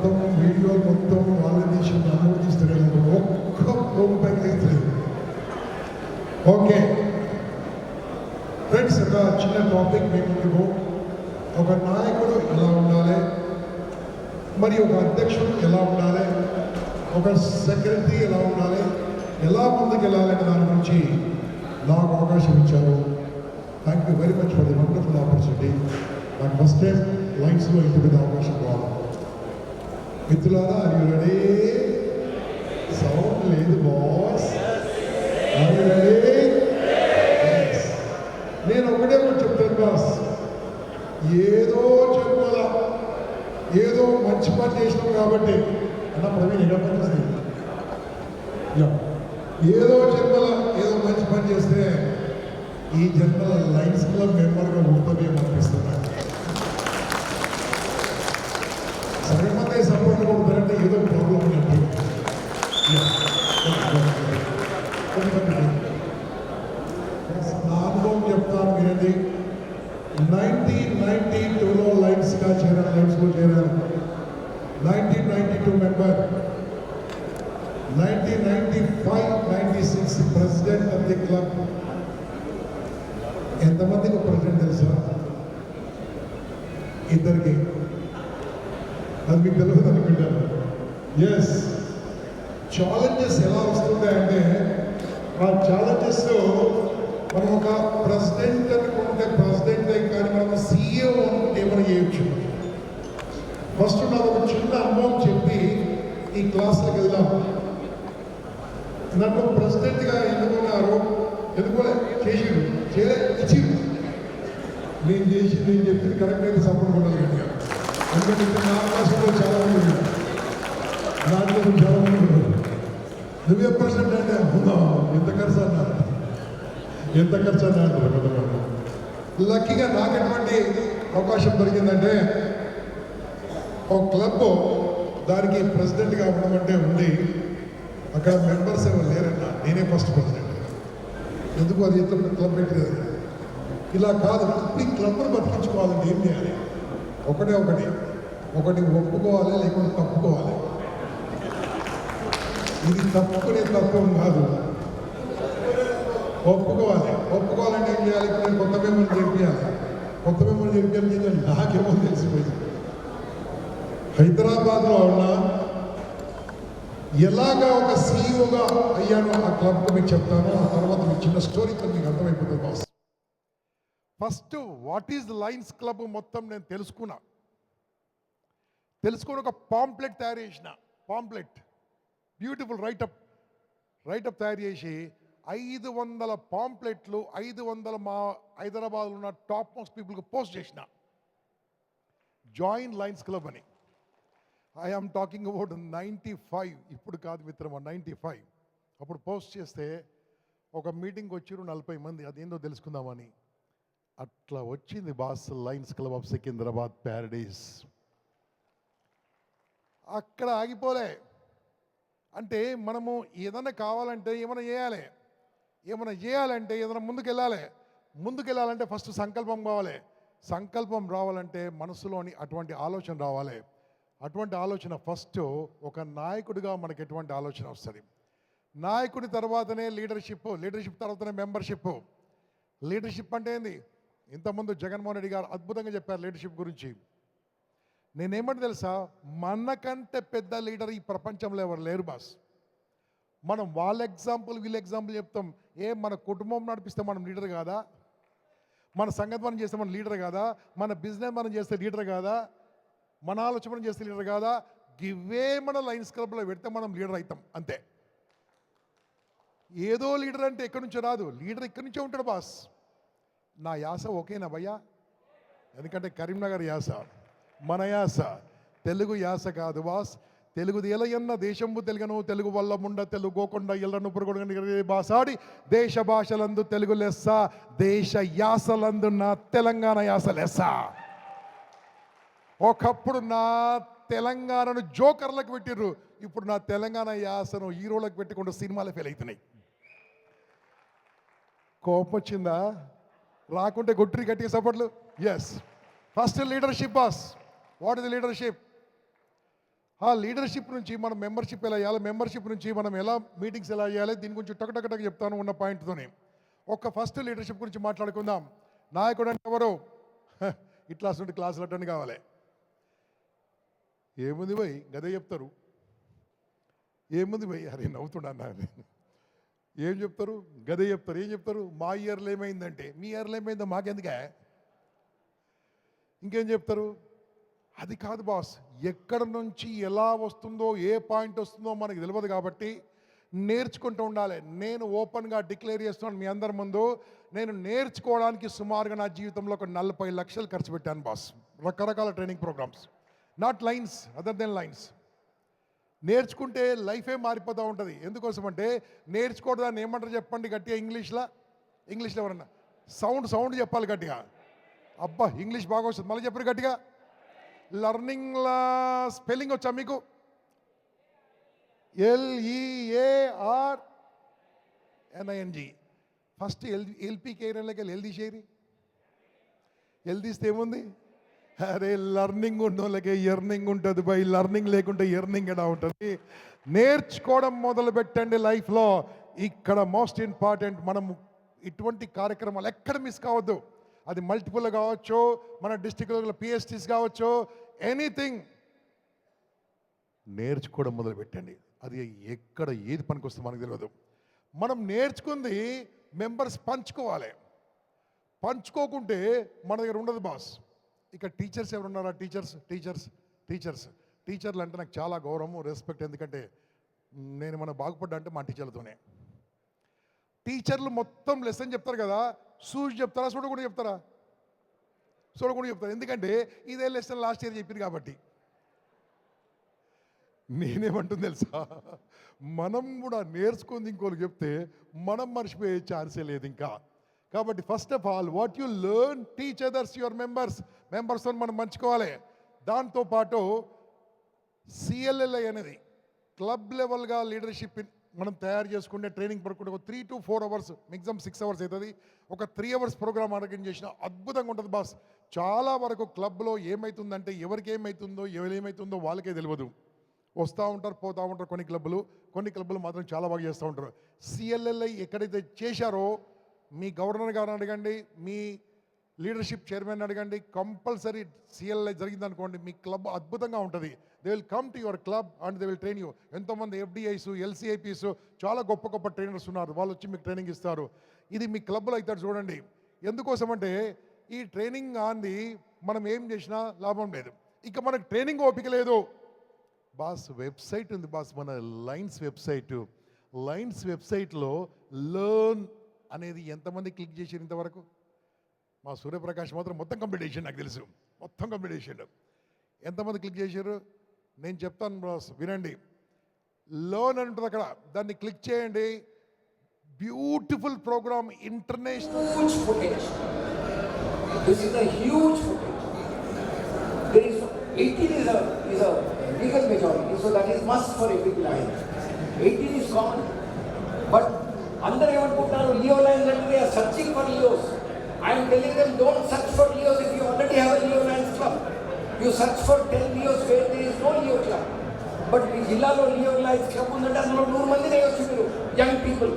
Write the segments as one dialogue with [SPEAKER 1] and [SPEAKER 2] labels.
[SPEAKER 1] మొత్తం వీడియో మొత్తం వాళ్ళ తీసి అనుమతిస్తారు ఒక్క రూపాయి లేదు. ఓకే ఫ్రెండ్స్, ఒక చిన్న టాపిక్ మీకు, ఒక నాయకుడు ఎలా ఉండాలి, మరి ఒక అధ్యక్షుడు ఎలా ఉండాలి, ఒక సెక్రటరీ ఎలా ఉండాలి, ఎలా ముందుకు వెళ్ళాలనే దాని గురించి నాకు అవకాశం ఇచ్చారు. Thank you very much for the wonderful opportunity. నాకు ఫస్ట్ టైం లైన్స్లో ఇంటి మీద అవకాశం కావాలి. మిత్రులారా, అది రెడీ? సౌండ్ లేదు బాస్. అది రెడీ? నేను ఒకటే చెప్తాను బాస్, ఏదో జన్మల ఏదో మంచి పని చేసినాం కాబట్టి అన్న ప్రవీణ్ ఎక్కడ పని చేస్తే ఏదో జన్మల ఏదో మంచి పని చేస్తే ఈ జన్మల లైన్స్ క్లబ్ మెంబర్గా ఉంటుందేమనిపిస్తున్నా. సగం మంది సపోర్ట్ కొడుతారంటే ఏదో ప్రాబ్లం ఉన్నట్టు. నా అనుభవం చెప్తాను వినండి. 1992లో లైన్స్లో చేరాను. 1992 member, 1995-96 president of the club. ఎంతమందికి ప్రెసిడెంట్ తెలుసా? ఇద్దరికి. అది మీకు తెలియదు అనుకుంటాను. ఎస్, ఛాలెంజెస్ ఎలా వస్తుంటాయంటే ఆ ఛాలెంజెస్లో మనం ఒక ప్రెసిడెంట్ అనుకుంటే ప్రెసిడెంట్ కానీ మనం సీఈఓ అనుకుంటే ఏమైనా చేయొచ్చు. ఫస్ట్ నాకు ఒక చిన్న అనుభవం చెప్పి ఈ క్లాస్లోకి వెళ్దాం. నన్ను ప్రెసిడెంట్గా ఎన్నుకున్నారు, చేసిరు, ఇచ్చిరు. నేను చెప్పింది కరెక్ట్ అయితే సపోర్ట్ ఉండాలి గట్టిగా. ఎందుకంటే నా క్లాసులో చాలా మంది ఉన్నారు, దాంట్లో చాలా మంది ఉన్నారు. నువ్వే ప్రెసిడెంట్ అంటే ఎంత ఖర్చు అన్నారు అంటారు కొంతమంది. లక్కీగా నాకు ఎటువంటి అవకాశం దొరికిందంటే ఒక క్లబ్ దానికి ప్రెసిడెంట్గా అవ్వడం అంటే ఉంది. అక్కడ మెంబర్స్ ఎవరు లేరన్నా, నేనే ఫస్ట్ ప్రెసిడెంట్. ఎందుకు అది ఎంత క్లబ్ పెట్టలేదు ఇలా కాదు. ఈ క్లబ్ను బతికించుకోవాలంటే ఏం చేయాలి? ఒకటి ఒప్పుకోవాలి, లేకుంటే తప్పుకోవాలి. ఇది తప్పుకునే తత్వం కాదు, ఒప్పుకోవాలంటే ఏం చేయాలి? ఇప్పుడు కొత్త మెంబర్ని చేర్పించాలి. నాకేమో తెలిసిపోయింది. హైదరాబాద్లో ఉన్న ఎలాగా ఒక సీఈఓగా అయ్యానో ఆ క్లబ్కి మీకు చెప్తాను. ఆ తర్వాత మీకు చిన్న స్టోరీతో మీకు అర్థమైపోతుంది boss. First what is Lions club మొత్తం నేను తెలుసుకుని ఒక పాంప్లెట్ తయారు చేసిన. బ్యూటిఫుల్ రైటప్ తయారు చేసి 500 పాంప్లెట్లు 500 మా హైదరాబాద్లో ఉన్న టాప్ మోస్ట్ పీపుల్కి పోస్ట్ చేసిన. జాయిన్ లయన్స్ క్లబ్ అని. ఐ ఆమ్ టాకింగ్ అబౌట్ 95, ఇప్పుడు కాదు మిత్రమా, 95. అప్పుడు పోస్ట్ చేస్తే ఒక మీటింగ్కి వచ్చిరు 40 మంది. అదేందో తెలుసుకుందామని. అట్లా వచ్చింది boss Lions club of Secunderabad Paradise. అక్కడ ఆగిపోలే. అంటే మనము ఏదైనా కావాలంటే ఏమైనా చేయాలంటే ఏదైనా ముందుకెళ్ళాలంటే ఫస్ట్ సంకల్పం కావాలి. సంకల్పం రావాలంటే మనసులోని అటువంటి ఆలోచన రావాలి. అటువంటి ఆలోచన ఫస్ట్ ఒక నాయకుడిగా మనకి ఎటువంటి ఆలోచన వస్తుంది. నాయకుడి తర్వాతనే లీడర్షిప్ తర్వాతనే మెంబర్షిప్. లీడర్షిప్ అంటే ఏంది? ఇంతకుముందు జగన్మోహన్ రెడ్డి గారు అద్భుతంగా చెప్పారు లీడర్షిప్ గురించి. నేనేమంటే తెలుసా, మనకంటే పెద్ద లీడర్ ఈ ప్రపంచంలో ఎవరు లేరు బాస్. మనం వీళ్ళ ఎగ్జాంపుల్ చెప్తాం. మన కుటుంబం నడిపిస్తే మనం లీడర్ కాదా? మన సంగతి మనం చేస్తే మనం లీడర్ కాదా? మన బిజినెస్ మనం చేస్తే లీడర్ కాదా? మన ఆలోచన చేస్తే లీడర్ కాదా? ఇవే మన లయన్స్ క్లబ్లో పెడితే మనం లీడర్ అవుతాం అంతే. ఏదో లీడర్ అంటే ఎక్కడి నుంచో రాదు, లీడర్ ఇక్కడి నుంచో ఉంటాడు బాస్. నా యాస ఓకేనా భయ్యా? ఎందుకంటే కరీంనగర్ యాస మన యాస, తెలుగు యాస కాదు బాస్. తెలుగుది ఎలయన్న దేశంబు తెలుగను, తెలుగు వల్ల ముండ తెలుగు గోకొండ ఎల్లను పురుగుడు బాసాడి దేశ భాషలందు తెలుగు లెస్స, దేశ యాసలందు నా తెలంగాణ యాస లెస్స. ఒకప్పుడు నా తెలంగాణను జోకర్లకు పెట్టిర్రు, ఇప్పుడు నా తెలంగాణ యాసను హీరోలకు పెట్టుకుంటూ సినిమాలు ఫెయిల్ అవుతున్నాయి. కోపం వచ్చిందా? రాకుంటే గొట్టిరి గట్టిగా సపోర్ట్లు. Yes, first leadership boss. What is leadership? ఆ లీడర్షిప్ నుంచి మనం మెంబర్షిప్ ఎలా చేయాలి, మెంబర్షిప్ నుంచి మనం ఎలా మీటింగ్స్ ఎలా చేయాలి, దీని గురించి టక్ చెప్తాను ఉన్న పాయింట్తోనే. ఒక ఫస్ట్ లీడర్షిప్ గురించి మాట్లాడుకుందాం. నాయకుడు అంటే ఎవరు? ఇట్లా నుండి క్లాసులు అటెండ్ కావాలి. ఏముంది పోయి గదే చెప్తారు. ఏముంది పోయి అరే నవ్వుతున్నా ఏం చెప్తారు? గదే చెప్తారు. ఏం చెప్తారు? మా ఇయర్లో ఏమైందంటే మీ ఇయర్లో ఏమైందో మాకెందుకే, ఇంకేం చెప్తారు? అది కాదు బాస్, ఎక్కడ నుంచి ఎలా వస్తుందో ఏ పాయింట్ వస్తుందో మనకు తెలియదు కాబట్టి నేర్చుకుంటూ ఉండాలి. నేను ఓపెన్గా డిక్లేర్ చేస్తున్నాను మీ అందరి ముందు, నేను నేర్చుకోవడానికి సుమారుగా నా జీవితంలో ఒక 40 లక్షలు ఖర్చు పెట్టాను బాస్. రకరకాల training programmes, not Lions, other than Lions. నేర్చుకుంటే లైఫే మారిపోతూ ఉంటుంది. ఎందుకోసం అంటే నేర్చుకోవడాన్ని ఏమంటారు చెప్పండి గట్టిగా ఇంగ్లీష్లో ఎవరన్నా సౌండ్ చెప్పాలి గట్టిగా. అబ్బా ఇంగ్లీష్ బాగా వస్తుంది, మళ్ళీ చెప్పారు గట్టిగా. లర్నింగ్లా స్పెల్లింగ్ వచ్చా మీకు? LEARNING. ఫస్ట్ ఎల్పీకి ఏరియాలోకి ఎల్ తీసేయరి. ఎల్ తీస్తే ఏముంది? అరే లర్నింగ్ ఉన్నోళ్ళకే ఎర్నింగ్ ఉంటుంది బై, లర్నింగ్ లేకుంటే ఎర్నింగ్ ఎలా ఉంటుంది? నేర్చుకోవడం మొదలు పెట్టండి లైఫ్లో. ఇక్కడ మోస్ట్ ఇంపార్టెంట్, మనం ఇటువంటి కార్యక్రమాలు ఎక్కడ మిస్ కావద్దు. అది మల్టిపుల్ కావచ్చు, మన డిస్టిక్లో పిఎస్టీస్ కావచ్చు, ఎనీథింగ్ నేర్చుకోవడం మొదలు పెట్టండి. అది ఎక్కడ ఏది పనికి వస్తుందో మనకు తెలియదు. మనం నేర్చుకుంది మెంబర్స్ పంచుకోవాలి. పంచుకోకుంటే మన దగ్గర ఉండదు బాస్. ఇక టీచర్స్ ఎవరున్నారా? టీచర్లు అంటే నాకు చాలా గౌరవం, రెస్పెక్ట్. ఎందుకంటే నేను మన బాగుపడ్డా అంటే మా టీచర్లతోనే. టీచర్లు మొత్తం లెసన్ చెప్తారు కదా, చూసి చెప్తారా, చూడకుండా చెప్తారా? చూడకుండా చెప్తారు. ఎందుకంటే ఇదే లెసన్ లాస్ట్ ఇయర్ చెప్పింది కాబట్టి. నేనేమంటుంది తెలుసా, మనం కూడా నేర్చుకుంది ఇంకోళ్ళు చెప్తే మనం మర్చిపోయే ఛాన్సే లేదు ఇంకా. కాబట్టి first of all what you learn teach others, your మెంబర్స్తో మనం పంచుకోవాలి. దాంతోపాటు CLLI అనేది క్లబ్ లెవెల్గా లీడర్షిప్ మనం తయారు చేసుకుంటే ట్రైనింగ్ పడుకుంటే ఒక 3 to 4 అవర్స్, మ్యాక్సిమం 6 అవర్స్ అవుతుంది. ఒక 3 అవర్స్ ప్రోగ్రామ్ ఆర్గనైజ్ చేసిన అద్భుతంగా ఉంటుంది బాస్. చాలా వరకు క్లబ్లో ఏమవుతుందంటే ఎవరికి ఏమవుతుందో వాళ్ళకే తెలియదు. వస్తూ ఉంటారు, పోతూ ఉంటారు కొన్ని క్లబ్బులు మాత్రం చాలా బాగా చేస్తూ ఉంటారు. CLLI ఎక్కడైతే చేశారో మీ గవర్నర్ గారిని అడగండి, మీ లీడర్షిప్ చైర్మన్ అడగండి, కంపల్సరీ CLLI జరిగిందనుకోండి మీ క్లబ్ అద్భుతంగా ఉంటుంది. They will come to your club and they will train you. ఎంతోమంది FDIs, LCIPs చాలా గొప్ప ట్రైనర్స్ ఉన్నారు, వాళ్ళు వచ్చి మీకు ట్రైనింగ్ ఇస్తారు. ఇది మీ క్లబ్లో అవుతారు చూడండి. ఎందుకోసం అంటే ఈ ట్రైనింగ్ ఆంది మనం ఏం చేసినా లాభం లేదు. ఇక మనకు ట్రైనింగ్ ఓపిక లేదు బాస్. వెబ్సైట్ ఉంది బాస్, మన లైన్స్ వెబ్సైట్లో లర్న్ అనేది ఎంతమంది క్లిక్ చేసారు ఇంతవరకు? మా సూర్యప్రకాష్ మాత్రం మొత్తం కంప్లీట్ చేసాడు, నాకు తెలుసు మొత్తం కంప్లీట్ చేసాడు. ఎంతమంది క్లిక్ చేశారు నేను చెప్తాను బాస్, వినండి. లర్న్ అని ఉంటుంది అక్కడ, దాన్ని క్లిక్ చేయండి. Beautiful programme, international.
[SPEAKER 2] This is a huge footage. There is 18 is a legal majority, so that is must for every client. 18 is common, but అందరూ ఏమనుకుంటున్నారు, లియో లైన్స్ అంటే they are searching for Leos. I am telling them, don't search for Leos if you already have a Leo Lions club. You search for 10 Leos where there is no Leo club. But మీ జిల్లాలో Leo Lions club ఉందంటే అందులో 100 మంది వేయొచ్చు మీరు, young people.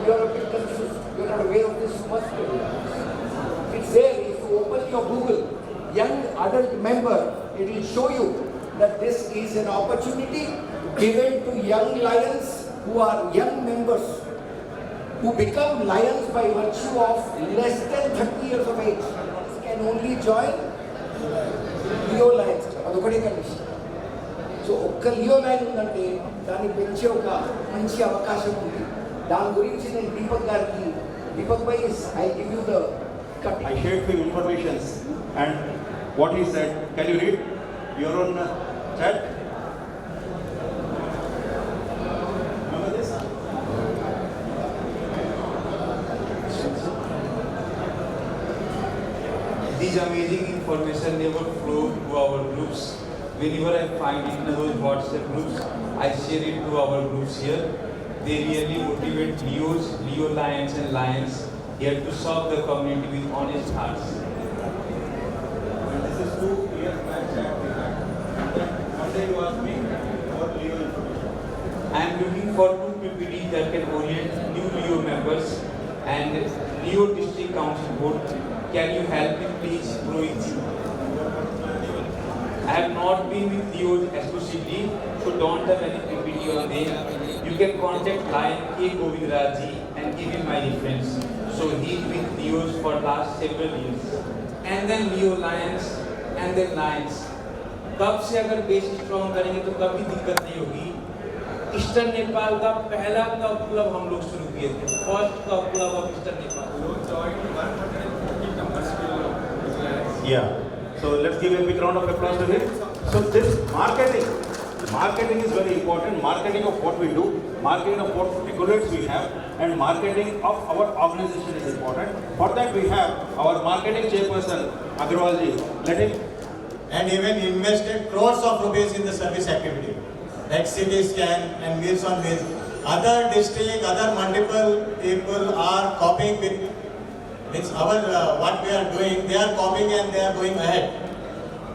[SPEAKER 2] You are a bit confused. You are not aware of this. You must be aware. It's there. If you open your Google, young adult member, it will show you that this is an opportunity given to young lions who are young members, who become lions by virtue of less than 30 years of age. Can only join Leo Lions. అదొకటే condition. So ఒక్క Leo line ఉందంటే దాన్ని పెంచే ఒక మంచి అవకాశం ఉంది. దాని గురించి నేను దీపక్ భాయ్, I give you the cut.
[SPEAKER 3] I shared few informations and what he said. Can you read your own chat? Remember this?
[SPEAKER 4] These amazing information never flow to our groups. Whenever I find it in those WhatsApp groups, I share it to our groups here. They really motivate Leos, Leo Lions and Lions here to serve the community with honest hearts.
[SPEAKER 3] And this is 2 years back chat we had. Monday you asked me about Leo information.
[SPEAKER 4] I am looking for 2 PPTs that can orient new Leo members and Leo District Council Board. Can you help me please, Rohit? I have not been with Leo exclusively, so don't have any PPT on them. You can contact Lion K. Govindraji and give him my reference. So he is with Leos for last several years. And then Leo Lions, and then Lions. कब से अगर base strong करेंगे तो कभी दिक्कत नहीं होगी। Eastern Nepal का पहला कप क्लब हम लोग शुरू किए थे, first cup club of eastern Nepal.
[SPEAKER 3] Yeah. So let's give a big round of applause to him. So this marketing is very important. Marketing of what we do, marketing of what decorates we have, and marketing of our organization is important. For that we have our marketing chairperson Agrawal ji. Let him.
[SPEAKER 5] And even invested crores of rupees in the service activity, like CT scan and Meals on Wheels. Other district, other multiple people are copying with our what we are doing. They are copying and they are going ahead.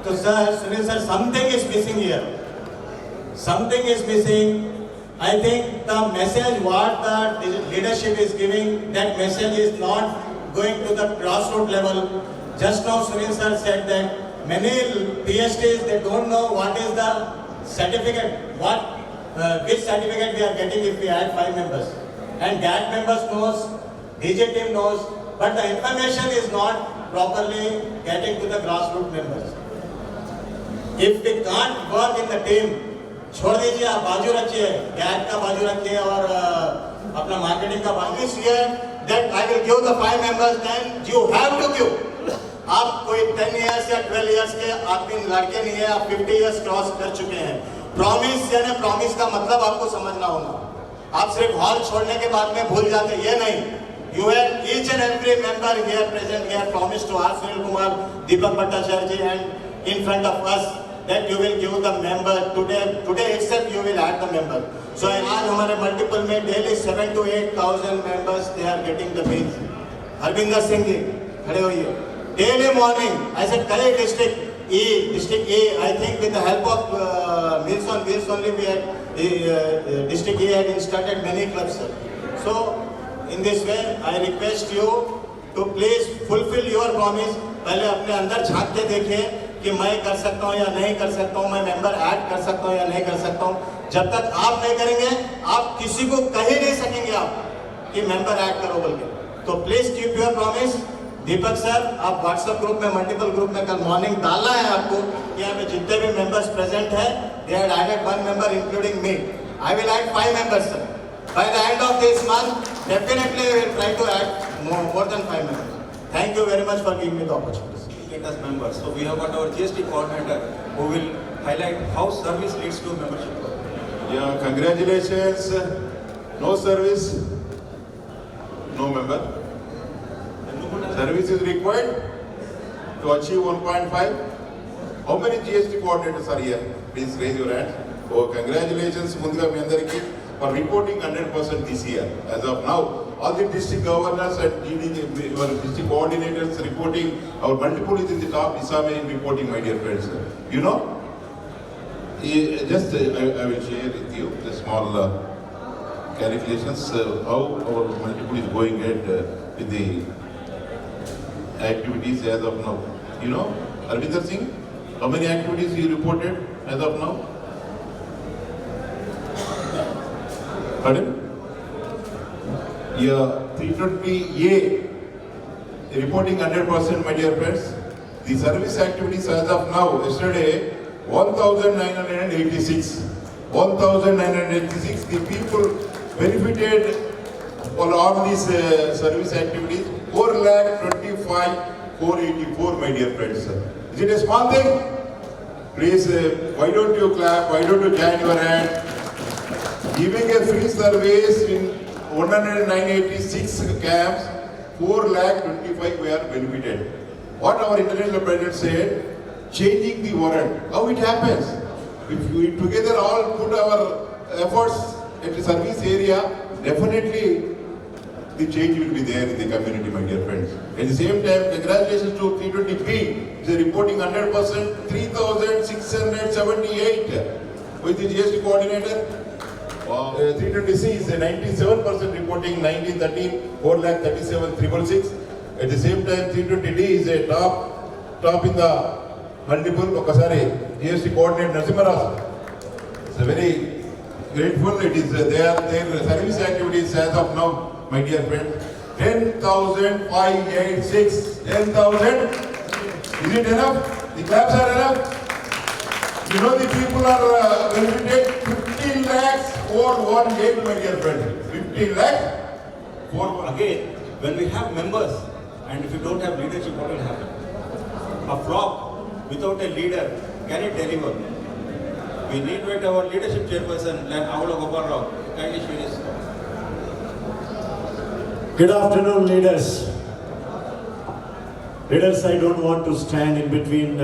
[SPEAKER 5] So sir, Sunil sir, something is missing here. Something is missing. I think the message what the leadership is giving, that message is not going to the grassroots level. Just now Sunil sir said that many PhDs, they don't know what is the certificate, which certificate we are getting if we add 5 members. And GAT members knows, DJ team knows, but the information is not properly getting to the grassroots members. If we can't work in the team, छोड़ दीजिए, आप बाजू रखिए, GAT का बाजू रखिए और अपना marketing का बाजू रखिए. That I will give the 5 members, then you have to give. आप कोई 10 years या 12 years के आदमी लड़के नहीं है, आप 50 years क्रॉस कर चुके हैं. प्रॉमिस यानी प्रॉमिस का मतलब आपको समझना होगा. आप सिर्फ हॉल छोड़ने के बाद में भूल जाते, ये नहीं. You have each and every member here present here promised to us, Sunil Kumar, Deepak Bhattacharya ji, and in front of us that you will give the member today itself you will add the member. So आज हमारे multiple में daily 7,000 to 8,000 members they are getting the bills. Harvinder Singh ji खड़े होइए. Daily morning, I said, Kali district E, I think with the help of Meals on Wheels only we had, district E had started many clubs, sir. So, in this way, I request you to please fulfill your promise. पहले अपने अंदर झांक के देखिए कि मैं कर सकता हूँ या नहीं कर सकता हूँ, मैं मेंबर ऐड कर सकता हूँ या नहीं कर सकता हूँ. जब तक आप नहीं करेंगे, आप किसी को कह ही नहीं सकेंगे आप कि मेंबर ऐड करो बोल के. तो please keep your promise. Deepak sir, आप व्हाट्सएप ग्रुप में मल्टीपल ग्रुप में कल मॉर्निंग डालना है आपको कि यहाँ पे जितने भी मेंबर्स प्रेजेंट हैं, they had added 1 member including me. I will add 5 members, sir. By the end of this month, definitely we will try to add more than 5 members. Thank you very much for giving me the opportunity.
[SPEAKER 3] Get us members. So we have got our GST coordinator who will highlight how service leads to membership.
[SPEAKER 6] Yeah, congratulations. No service, no member. Service is required to achieve 1.5. How many GST coordinators are here? Please raise your hand. Oh, congratulations, Mundiga Mendariki, for reporting 100% this year. As of now, all the district governors and your district coordinators reporting, our multiple is in the top Isame in reporting, my dear friends. You know, just I will share with you the small calculations, how our multiple is going ahead with the activities as of now. You know, Arvinder Singh, how many activities you reported as of now? Pardon? Yeah, 320A, reporting 100%, my dear friends. The service activities as of now, yesterday, 1,986. 1,986, the people benefited on all these service activities. 4,25,484, my dear friends. Is it a small thing? Please, why don't you clap? Why don't you join your hand? Giving a free service in 186 camps, 4,25,000 we are benefited. What our international president said, changing the warrant. How it happens? If we together all put our efforts at the service area, definitely the change will be there in the community, my dear friends. At the same time, congratulations to 320B. They are reporting 100%, 3,678 with the GST coordinator. 320C is 97% reporting 1913, 4,37,666. At the same time, 320D is a top in the multiple. Okasari GST coordinator Narasimharasu. It's a very grateful. It is their service activities as of now, my dear friend. 10,586. 10,000. Is it enough? The claps are enough. You know the people are benefited 15 lakhs 418, my dear friend. 15 lakhs.
[SPEAKER 3] Again, when we have members and if you don't have leadership, what will happen? A flock without a leader, can it deliver? We need to our leadership chairperson, like Avula Gopal Rao. Kindly share his thoughts.
[SPEAKER 7] Good afternoon, leaders. Leaders, I don't want to stand in between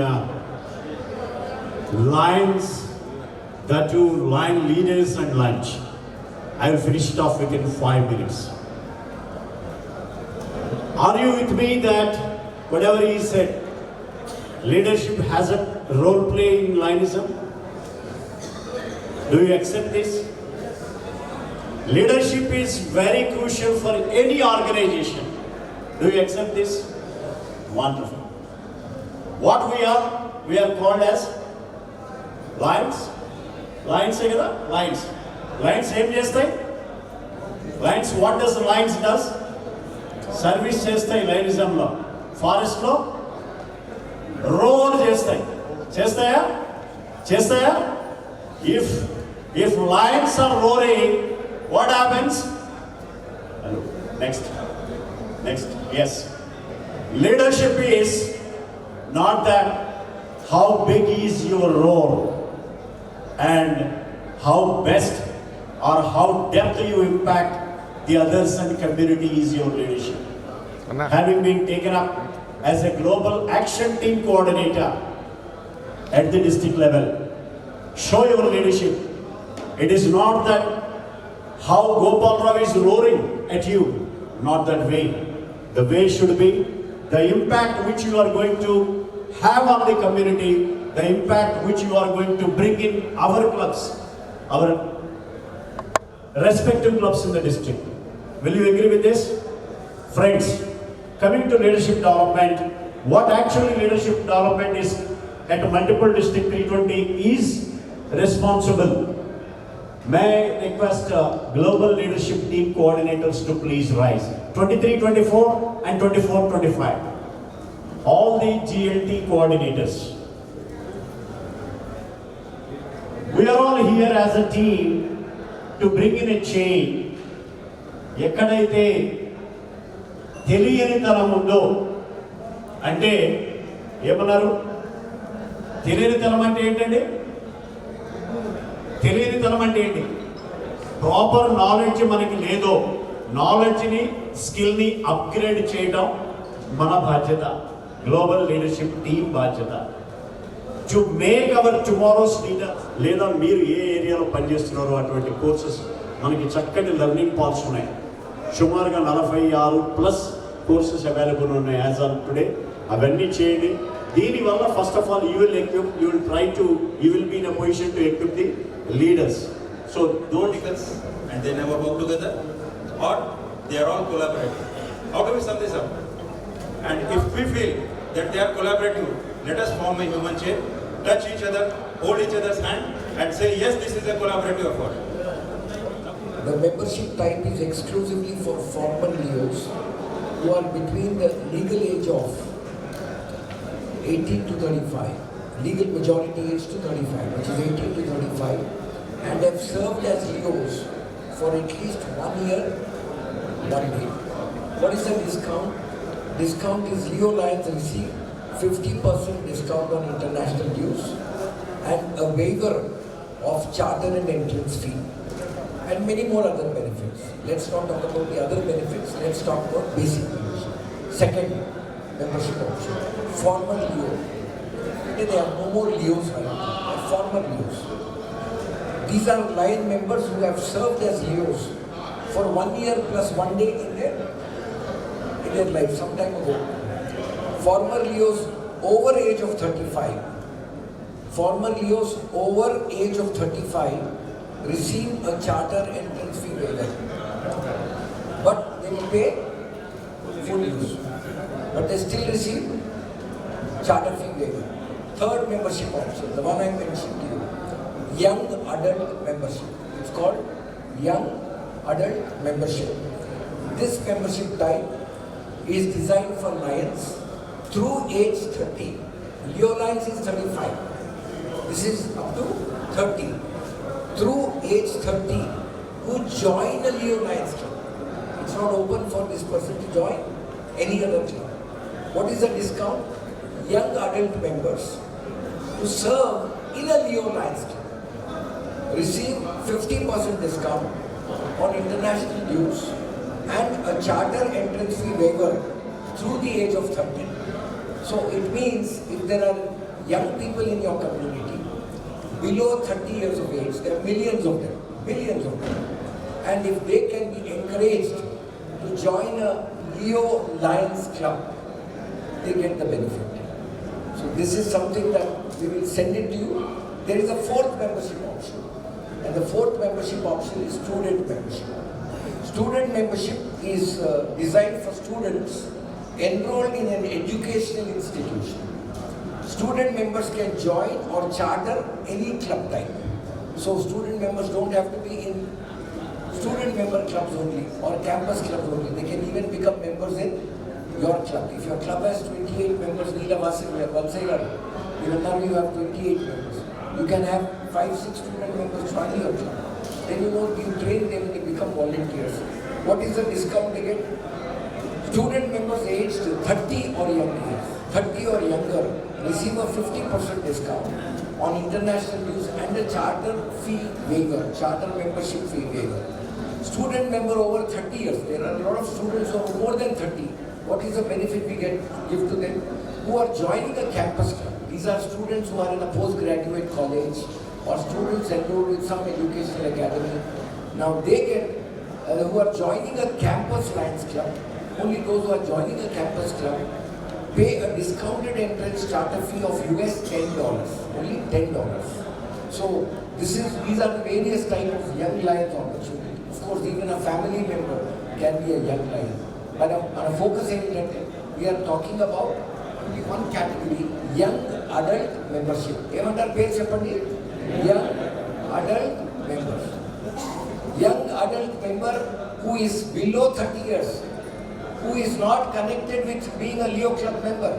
[SPEAKER 7] lines, the two line leaders and lunch. I will finish it off within 5 minutes. Are you with me that whatever he said, leadership has a role play in lineism? Do you accept this? Leadership is very crucial for any organization. Do you accept this? Wonderful. What we are called as lions. Lions say kada? Lions. Lions ఏం చేస్తాయి? Lions, what does the lions does? Service చేస్తాయి లైనిజంలో. ఫారెస్ట్లో road చేస్తాయి. చేస్తాయా? If lions are roaring, what happens? Hello. Next. Yes. Leadership is not that how big is your role and how best or how depth you impact the others and community is your leadership. Having been taken up as a global action team coordinator at the district level, show your leadership. It is not that how Gopal Rao is roaring at you, not that way. The way should be the impact which you are going to have on the community, the impact which you are going to bring in our clubs, our respective clubs in the district. Will you agree with this? Friends, coming to leadership development, what actually leadership development is at multiple district 320 is responsible. May I request global leadership team coordinators to please rise. 23, 24 and 24, 25. All the GLT coordinators. We are all here as a team to bring in a change. ఎక్కడైతే తెలియని తనం ఉందో అంటే ఏమన్నారు? తెలియని తనం అంటే ఏంటండి? తెలియని తనం అంటే ఏంటి? ప్రాపర్ నాలెడ్జ్ మనకి లేదో నాలెడ్జ్ని స్కిల్ని అప్గ్రేడ్ చేయడం మన బాధ్యత, గ్లోబల్ లీడర్షిప్ టీమ్ బాధ్యత. To make our tomorrow's leader. లేదా మీరు ఏ ఏరియాలో పనిచేస్తున్నారో అటువంటి కోర్సెస్ మనకి చక్కటి లెర్నింగ్ పాత్స్ ఉన్నాయి. సుమారుగా 46+ కోర్సెస్ అవైలబుల్ ఉన్నాయి యాజ్ ఆన్ టుడే. అవన్నీ చేయండి. దీనివల్ల first of all you will be in a position to equip the leaders. So
[SPEAKER 3] Don't because and they never work together or they are all collaborative. How do we sum this up? And if we feel that they are collaborative, let us form a human chain, touch each other, hold each other's hand and say yes, this is a collaborative effort.
[SPEAKER 2] The membership type is exclusively for former leos who are between the legal age of 18 to 35. Legal majority age to 35, which is 18 to 35, and have served as leos for at least 1 year, 1 day. What is the discount? Discount is Leo Lions receive 50% discount on international dues and a waiver of charter and entrance fee and many more other benefits. Let's not talk about the other benefits, let's talk about basic membership. Second membership option, former Leo. There are no more leos right now, they are former leos. These are line members who have served as leos for 1 year plus 1 day in their life, some time ago. Former Leos over age of 35, former Leos over age of 35 receive a charter entrance fee waiver. But they will pay full use. But they still receive charter fee waiver. Third membership option, the one I mentioned to you, young adult membership. It's called young adult membership. This membership type is designed for lions through age 30. Leo Lions is 35. This is up to 30. Through age 30, who join a Leo Lions club. It's not open for this person to join any other club. What is the discount? Young adult members who serve in a Leo Lions club receive 50% discount on international dues and a charter entrance fee waiver through the age of 30. So it means if there are young people in your community below 30 years of age, there are millions of them, and if they can be encouraged to join a Leo Lions club, they get the benefit. So this is something that we will send it to you. There is a fourth membership option, and the fourth membership option is student membership. Student membership is designed for students enrolled in an educational institution. Student members can join or charter any club type. So student members don't have to be in student member clubs only or campus clubs only. They can even become members in your club. If your club has 28 members, Neela Vasil, Valsaigar, even now you have 28 members. You can have 5-6 student members join your club. Then you train them and they become volunteers. What is the discount they get? Student members aged 30 or younger, 30 or younger receive a 50% discount on international dues and a charter fee waiver, charter membership fee waiver. Student member over 30 years, there are a lot of students who are more than 30. What is the benefit we give to them? Who are joining a campus club. These are students who are in a postgraduate college or students enrolled with some educational academy. Now they get, who are joining a campus Lions club, only those who are joining a campus club pay a discounted entrance charter fee of US $10, only $10. So these are the various types of young Lions opportunity. Of course, even a family member can be a young Lion. But on a focus area, we are talking about only one category, young adult membership. Emantar page cheppandi? Young adult members. Young adult member who is below 30 years, who is not connected with being a Leo Club member.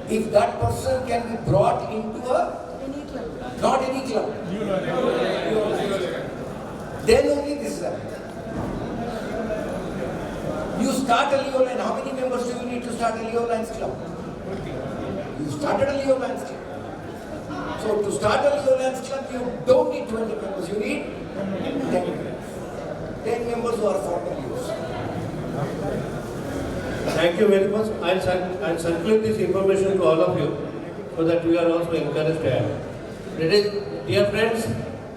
[SPEAKER 2] If that person can be brought into any club, not any club, then only this is happening. You start a Leo Lions, how many members do you need to start a Leo Lions club? You started a Leo Lions club. So to start a Leo Lions club, you don't need 20 members, you need 10 members. 10 members who are former Leos.
[SPEAKER 8] Thank you very much. I'll circulate this information to all of you so that we are also encouraged to add. It is, dear friends,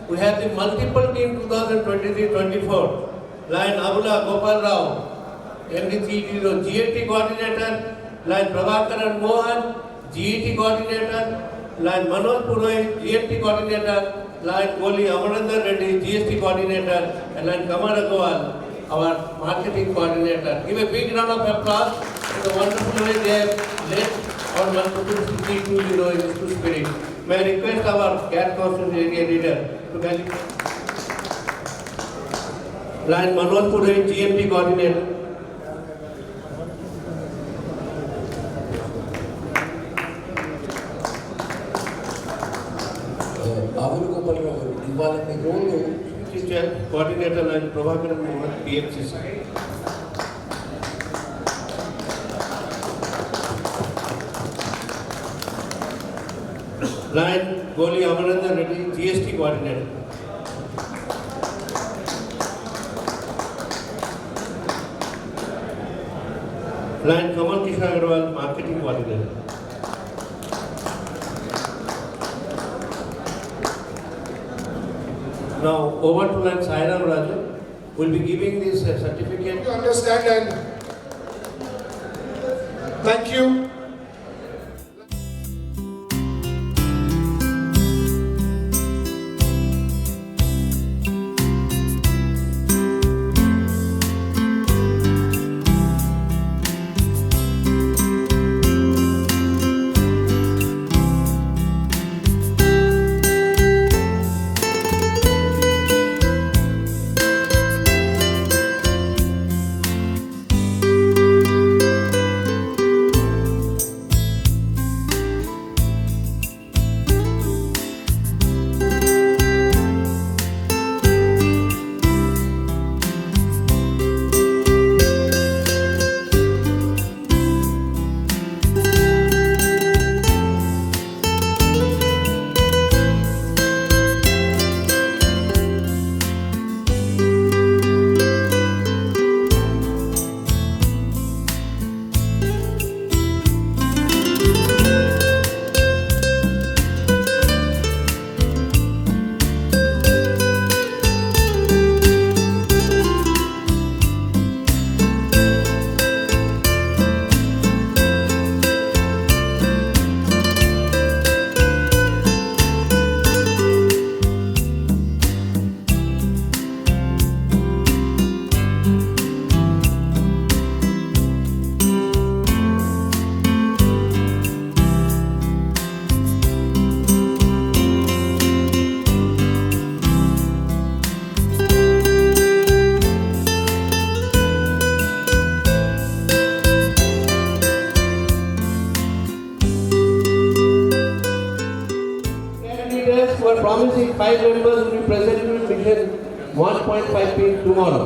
[SPEAKER 8] we have the multiple team 2023-24. Lion Abula Gopal Rao, MD3 GAT coordinator, Lion Prabhakaran Mohan, GET coordinator, Lion Manoj Purohit, GMT coordinator, Lion Goli Amarandar Reddy, GST coordinator, and Lion Kamar Agrawal, our marketing coordinator. Give a big round of applause for the wonderful way they have led our Manipur 320 in this true spirit. May I request our CAT Council area leader to tell you. Lion Manoj Purohit, GMT coordinator. Coordinator Lion Prabhakaran Mohan, PMCC. Lion Goli Amarandar Reddy, GST coordinator. Lion Kamal Kishore Agrawal, marketing coordinator. Now over to Lion Sairam Raju, will be giving this certificate.
[SPEAKER 9] You understand, and thank you.
[SPEAKER 8] Who are promising 5 members will be present in mission 1.5 p.m. tomorrow.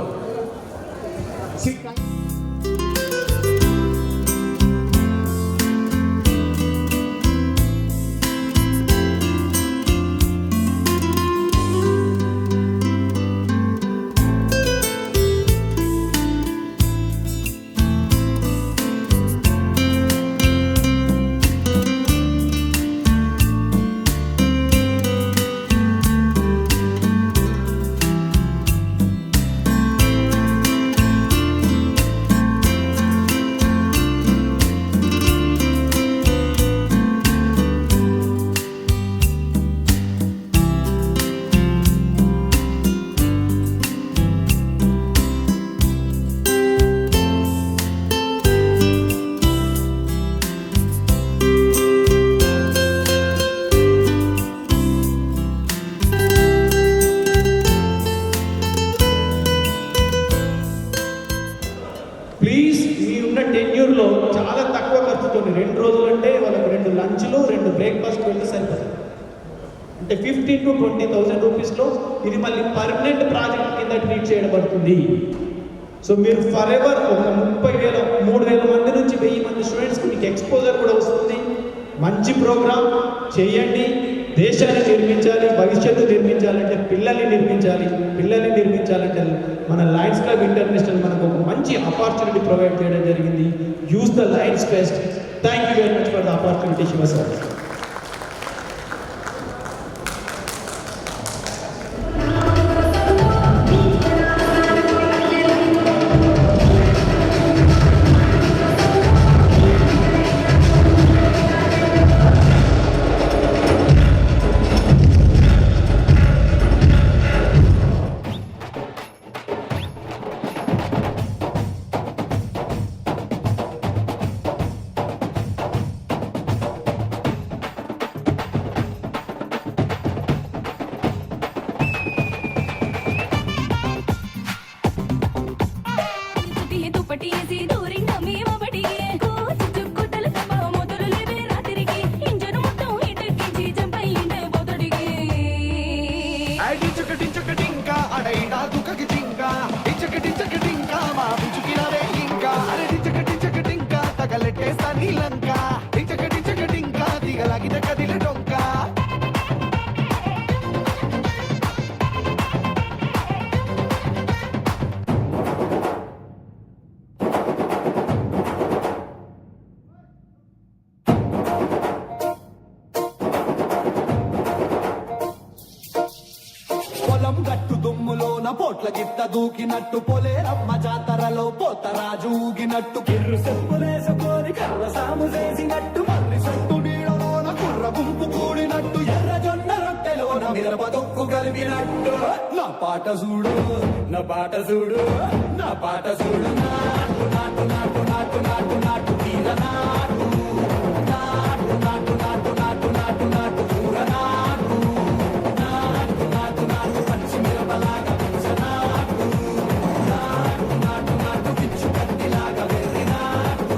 [SPEAKER 10] Please మీరున్న టెన్యూర్లో చాలా తక్కువ ఖర్చుతో 2 రోజులు అంటే వాళ్ళకి 2 లంచ్లు 2 breakfast పెడితే సరిపోతుంది. అంటే 15,000 to 20,000 రూపీస్లో ఇది మళ్ళీ పర్మనెంట్ ప్రాజెక్ట్ కింద ట్రీట్ చేయబడుతుంది. సో మీరు ఫర్ ఎవర్ ఒక 30,000 3,000 మంది నుంచి 1000 మంది స్టూడెంట్స్కి మీకు ఎక్స్పోజర్ కూడా వస్తుంది. మంచి ప్రోగ్రామ్ చేయండి. దేశాన్ని నిర్మించాలి, భవిష్యత్తు నిర్మించాలంటే పిల్లల్ని నిర్మించాలంటే మన లయన్స్ క్లబ్ ఇంటర్నేషనల్ మనకు ఒక మంచి ఆపర్చునిటీ ప్రొవైడ్ చేయడం జరిగింది. Use the Lions fest. Thank you very much for the opportunity Shiva sir.
[SPEAKER 11] సింగం గట్టు దుమ్ములోన పోట్ల గిత్త దూకినట్టు పొలేరమ్మ జాతరలో పోతరాజు ఊగినట్టు కిర్రు చెప్పులేసుకొని కర్ర సాము చేసినట్టు మర్రి చెట్టు నీడలోన కుర్ర గుంపు కూడినట్టు ఎర్ర జొన్న రొట్టెలోన మిరప దొక్కు కలిపినట్టు నా పాట చూడు నా పాట చూడు నా పాట చూడు నాటు నాటు నాటు నాటు నాటు నాటు తీర నాటు నాటు నాటు నాటు నాటు నాటు నాటు కూర నాటు నాటు నాటు నాటు పచ్చి మిరపలాగా పిచ్చ నాటు నాటు నాటు నాటు పిచ్చు కత్తిలాగా వెర్రి నాటు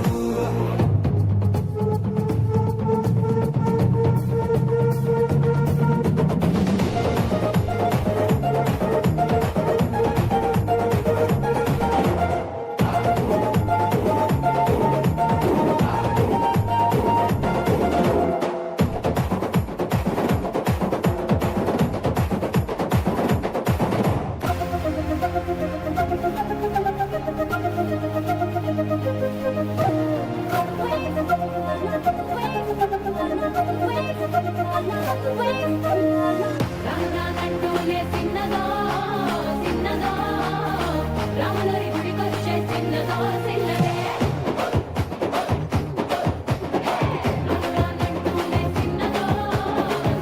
[SPEAKER 12] రామనాథంటూనే చిన్నదో చిన్నదో రాములరి గుడికొచ్చే చిన్నదో చిన్నదే రామనాథంటూనే చిన్నదో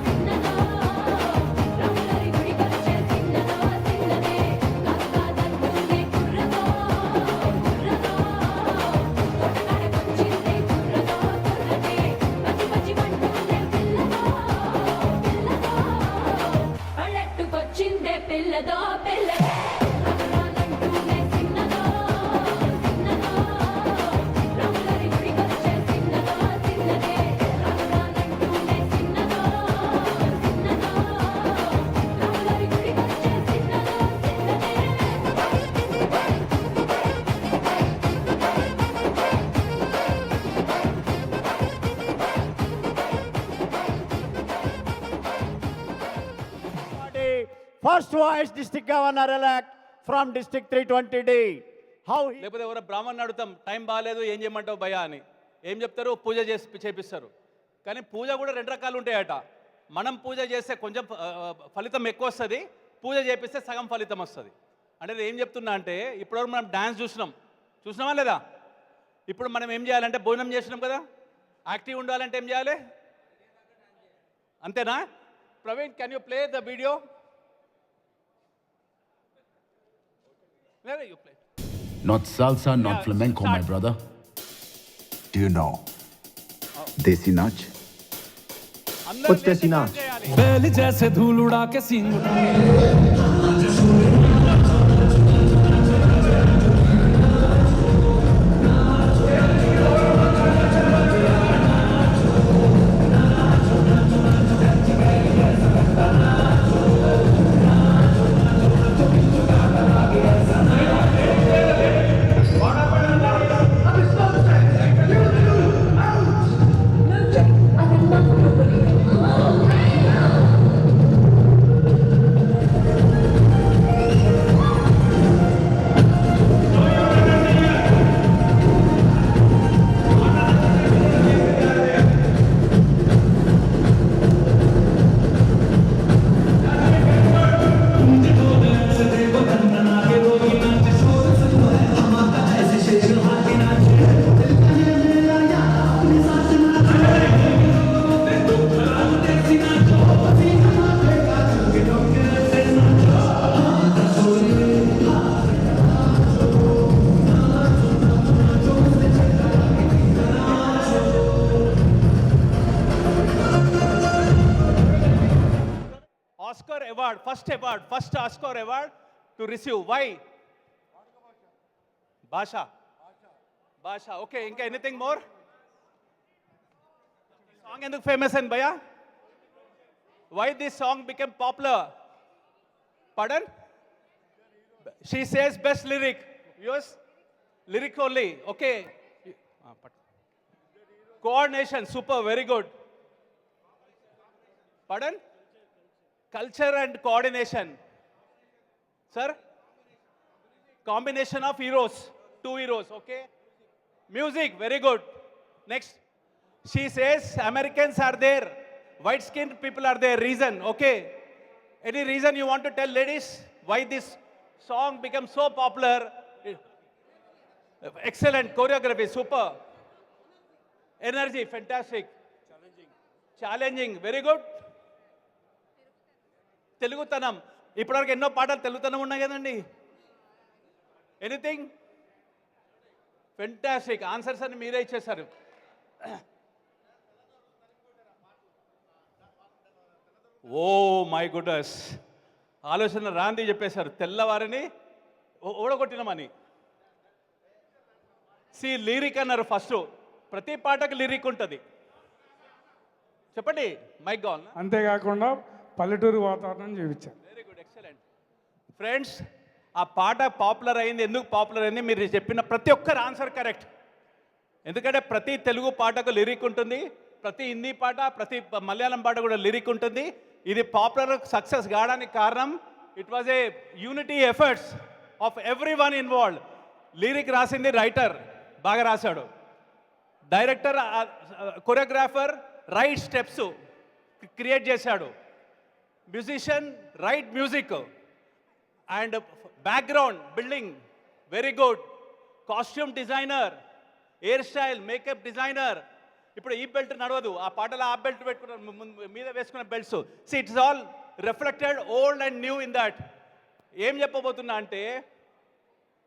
[SPEAKER 12] చిన్నదో రాములరి గుడికొచ్చే చిన్నదో చిన్నదే కాకాదంటూనే కుర్రదో కుర్రదో తోటకాడకొచ్చిందే కుర్రదో కుర్రదే పచ్చి పచ్చి పంటూనే పిల్లదో పల్లెట్టుకొచ్చిందే పిల్లదో పిల్లదే రామనాథంటూనే చిన్నదో చిన్నదో రాములరి గుడికొచ్చే చిన్నదో చిన్నదే రామనాథంటూనే చిన్నదో చిన్నదో రాములరి గుడికొచ్చే చిన్నదో
[SPEAKER 13] First vice district governor elect from district 320D. How he
[SPEAKER 14] లేకపోతే ఎవరో బ్రాహ్మణ్ అడుగుతాం టైం బాగాలేదు ఏం చేయమంటావు భయ్యా అని ఏం చెప్తారు పూజ చేపిస్తారు కానీ పూజ కూడా రెండు రకాలు ఉంటాయట మనం పూజ చేస్తే కొంచెం ఫలితం ఎక్కువ వస్తుంది పూజ చేపిస్తే సగం ఫలితం వస్తుంది అంటే నేను ఏం చెప్తున్నా అంటే ఇప్పటివరకు మనం డ్యాన్స్ చూసినామా లేదా ఇప్పుడు మనం ఏం చేయాలంటే భోజనం చేసినాం కదా యాక్టివ్ ఉండాలంటే ఏం చేయాలి అంతేనా Praveen can you play the video Where are you playing?
[SPEAKER 15] Not salsa, not flamenco, my brother.
[SPEAKER 16] Do you know Desi Nach? What's Desi Nach?
[SPEAKER 11] बैल जैसे धूल उड़ा के सींग
[SPEAKER 14] first Oscar award to receive. Why? Basha. Okay, inka anything more? Song enduku famous and Bhaiya? Why this song became popular? Pardon? She says best lyric. Yours? Lyric only. Okay. Coordination, super, very good. Pardon? Culture and coordination. Sir? Combination of heroes. 2 heroes, okay? Music, very good. Next. She says Americans are there. White skinned people are there. Reason, okay? Any reason you want to tell ladies why this song became so popular? Excellent choreography, super. Energy, fantastic. Challenging, very good. తెలుగుతనం ఇప్పటివరకు ఎన్నో పాటలు తెలుగుతనం ఉన్నాయి కదండి. Anything fantastic. Answers అన్ని మీరే ఇచ్చేశారు. Oh my goodness, ఆలోచన రాంది చెప్పేశారు. తెల్లవారిని ఓడగొట్టినమని. సి లిరిక్ అన్నారు ఫస్ట్. ప్రతి పాటకు లిరిక్ ఉంటుంది. చెప్పండి, మైక్ కావాలి.
[SPEAKER 17] అంతేకాకుండా పల్లెటూరు వాతావరణం చూపించారు.
[SPEAKER 14] Very good, excellent. ఫ్రెండ్స్, ఆ పాట పాపులర్ అయింది. ఎందుకు పాపులర్ అయింది? మీరు చెప్పిన ప్రతి ఒక్కరు ఆన్సర్ కరెక్ట్. ఎందుకంటే ప్రతి తెలుగు పాటకు లిరిక్ ఉంటుంది, ప్రతి హిందీ పాట, ప్రతి మలయాళం పాట కూడా లిరిక్ ఉంటుంది. ఇది పాపులర్ సక్సెస్ కావడానికి కారణం it was a unity efforts of everyone involved. Lyric రాసింది రైటర్, బాగా రాశాడు. Director, choreographer right steps create చేశాడు. Musician right music and background building very good. Costume designer, hair style, makeup designer. ఇప్పుడు ఈ belt నడవదు, ఆ పాటలో ఆ బెల్ట్ పెట్టుకున్న మీద వేసుకున్న belts. See it's all reflected old and new in that. ఏం చెప్పబోతున్నా అంటే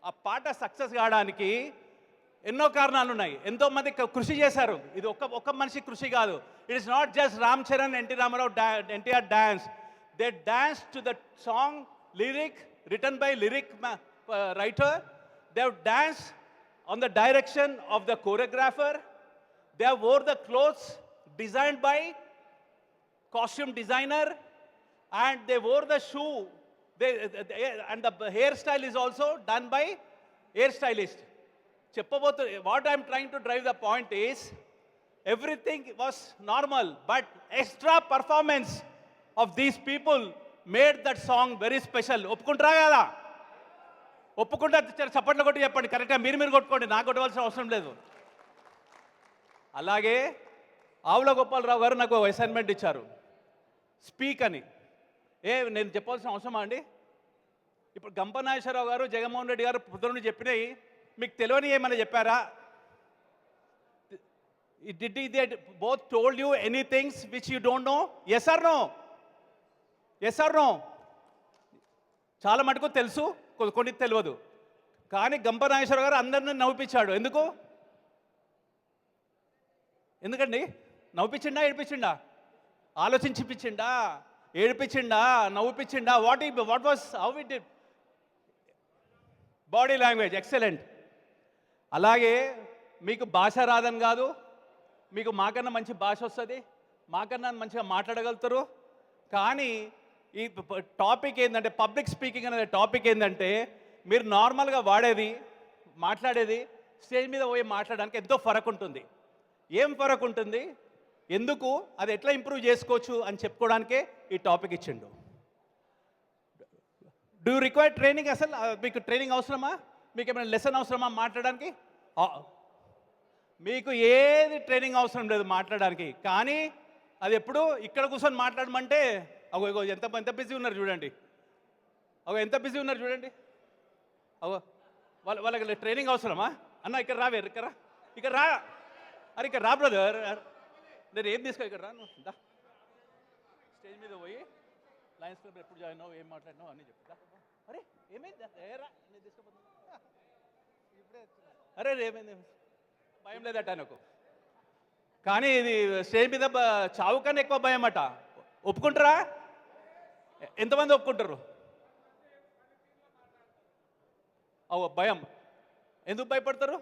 [SPEAKER 14] ఆ పాట సక్సెస్ కావడానికి ఎన్నో కారణాలు ఉన్నాయి. ఎంతోమంది కృషి చేశారు. ఇది ఒక్క మనిషి కృషి కాదు. It is not just Ram Charan, NT Rama Rao, NTR dance. They dance to the song lyric written by lyric writer. They have danced on the direction of the choreographer. They have wore the clothes designed by costume designer, and they wore the shoe. And the hairstyle is also done by hairstylist. What I am trying to drive the point is everything was normal, but extra performance of these people made that song very special. ఒప్పుకుంటారా కదా? ఒప్పుకుంటే చప్పట్లు కొట్టి చెప్పండి. కరెక్ట్గా మీరు కొట్టుకోండి, నాకు కొట్టవలసిన అవసరం లేదు. అలాగే ఆవుల గోపాలరావు గారు నాకు అసైన్మెంట్ ఇచ్చారు, స్పీక్ అని. నేను చెప్పాల్సిన అవసరమా అండి? ఇప్పుడు గంపనాగేశ్వరరావు గారు, జగన్మోహన్ రెడ్డి గారు పొద్దున్న చెప్పినవి మీకు తెలియని ఏమైనా చెప్పారా? Did they both told you any things which you don't know? Yes or no? Yes or no? చాలా మటుకు తెలుసు, కొన్ని తెలియదు. కానీ గంపనాగేశ్వరరావు గారు అందరిని నవ్విపించాడు. ఎందుకండి నవ్విపించిండా, ఏడిపించిండా? ఆలోచించిపించిండా, ఏడిపించిండా, నవ్విపించిండా? What was how it did? Body language excellent. అలాగే మీకు భాష రాదని కాదు, మీకు మాకన్నా మంచి భాష వస్తుంది, మాకన్నా మంచిగా మాట్లాడగలుగుతారు. కానీ ఈ టాపిక్ ఏంటంటే, పబ్లిక్ స్పీకింగ్ అనే టాపిక్ ఏంటంటే, మీరు నార్మల్గా వాడేది, మాట్లాడేది, స్టేజ్ మీద పోయి మాట్లాడడానికి ఎంతో ఫరక్ ఉంటుంది. ఏం ఫరక్ ఉంటుంది, ఎందుకు, అది ఎట్లా ఇంప్రూవ్ చేసుకోవచ్చు అని చెప్పుకోవడానికే ఈ టాపిక్ ఇచ్చిండు. Do require training? అసలు మీకు ట్రైనింగ్ అవసరమా? మీకు ఏమైనా లెసన్ అవసరమా మాట్లాడడానికి? మీకు ఏది ట్రైనింగ్ అవసరం లేదు మాట్లాడడానికి. కానీ అది ఎప్పుడు ఇక్కడ కూర్చొని మాట్లాడమంటే అగో ఎంత బిజీ ఉన్నారు చూడండి. ఎంత బిజీ ఉన్నారు చూడండి. వాళ్ళకి ట్రైనింగ్ అవసరమా? అన్న ఇక్కడ రా, ఇక్కడ రా, అరే ఇక్కడ రా బ్రదర్. నేను ఏం తీసుకో, ఇక్కడ రా, నువ్వు దా. స్టేజ్ మీద పోయి లయన్స్ క్లబ్ ఎప్పుడు జాయిన్ అవ్వవు, ఏం మాట్లాడినావు అని చెప్తా. అరే ఏమైంది, నేను తీసుకోపోతున్నా. అరే ఏమైంది, భయం లేదట నాకు. కానీ ఇది స్టేజ్ మీద చావు కన్నా ఎక్కువ భయం అట. ఒప్పుకుంటారా? ఎంతమంది ఒప్పుకుంటారు? భయం. ఎందుకు భయపడతారు?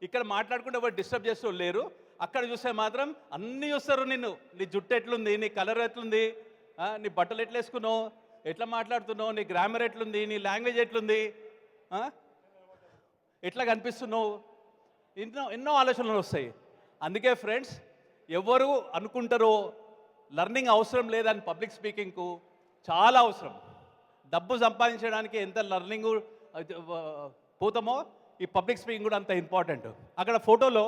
[SPEAKER 14] ఇక్కడ మాట్లాడుకుంటే ఎవరు డిస్టర్బ్ చేస్తూ లేరు. అక్కడ చూస్తే మాత్రం అన్నీ చూస్తారు. నీ జుట్టు ఎట్లుంది, నీ కలర్ ఎట్లుంది, నీ బట్టలు ఎట్లా వేసుకున్నావు, ఎట్లా మాట్లాడుతున్నావు, నీ గ్రామర్ ఎట్లుంది, నీ లాంగ్వేజ్ ఎట్లుంది, ఎట్లా కనిపిస్తున్నావు, ఎన్నో ఆలోచనలు వస్తాయి. అందుకే ఫ్రెండ్స్, ఎవరు అనుకుంటారో లర్నింగ్ అవసరం లేదని పబ్లిక్ స్పీకింగ్కు చాలా అవసరం. డబ్బు సంపాదించడానికి ఎంత లర్నింగ్ పోతామో ఈ పబ్లిక్ స్పీకింగ్ కూడా అంత ఇంపార్టెంట్. అక్కడ ఫోటోలో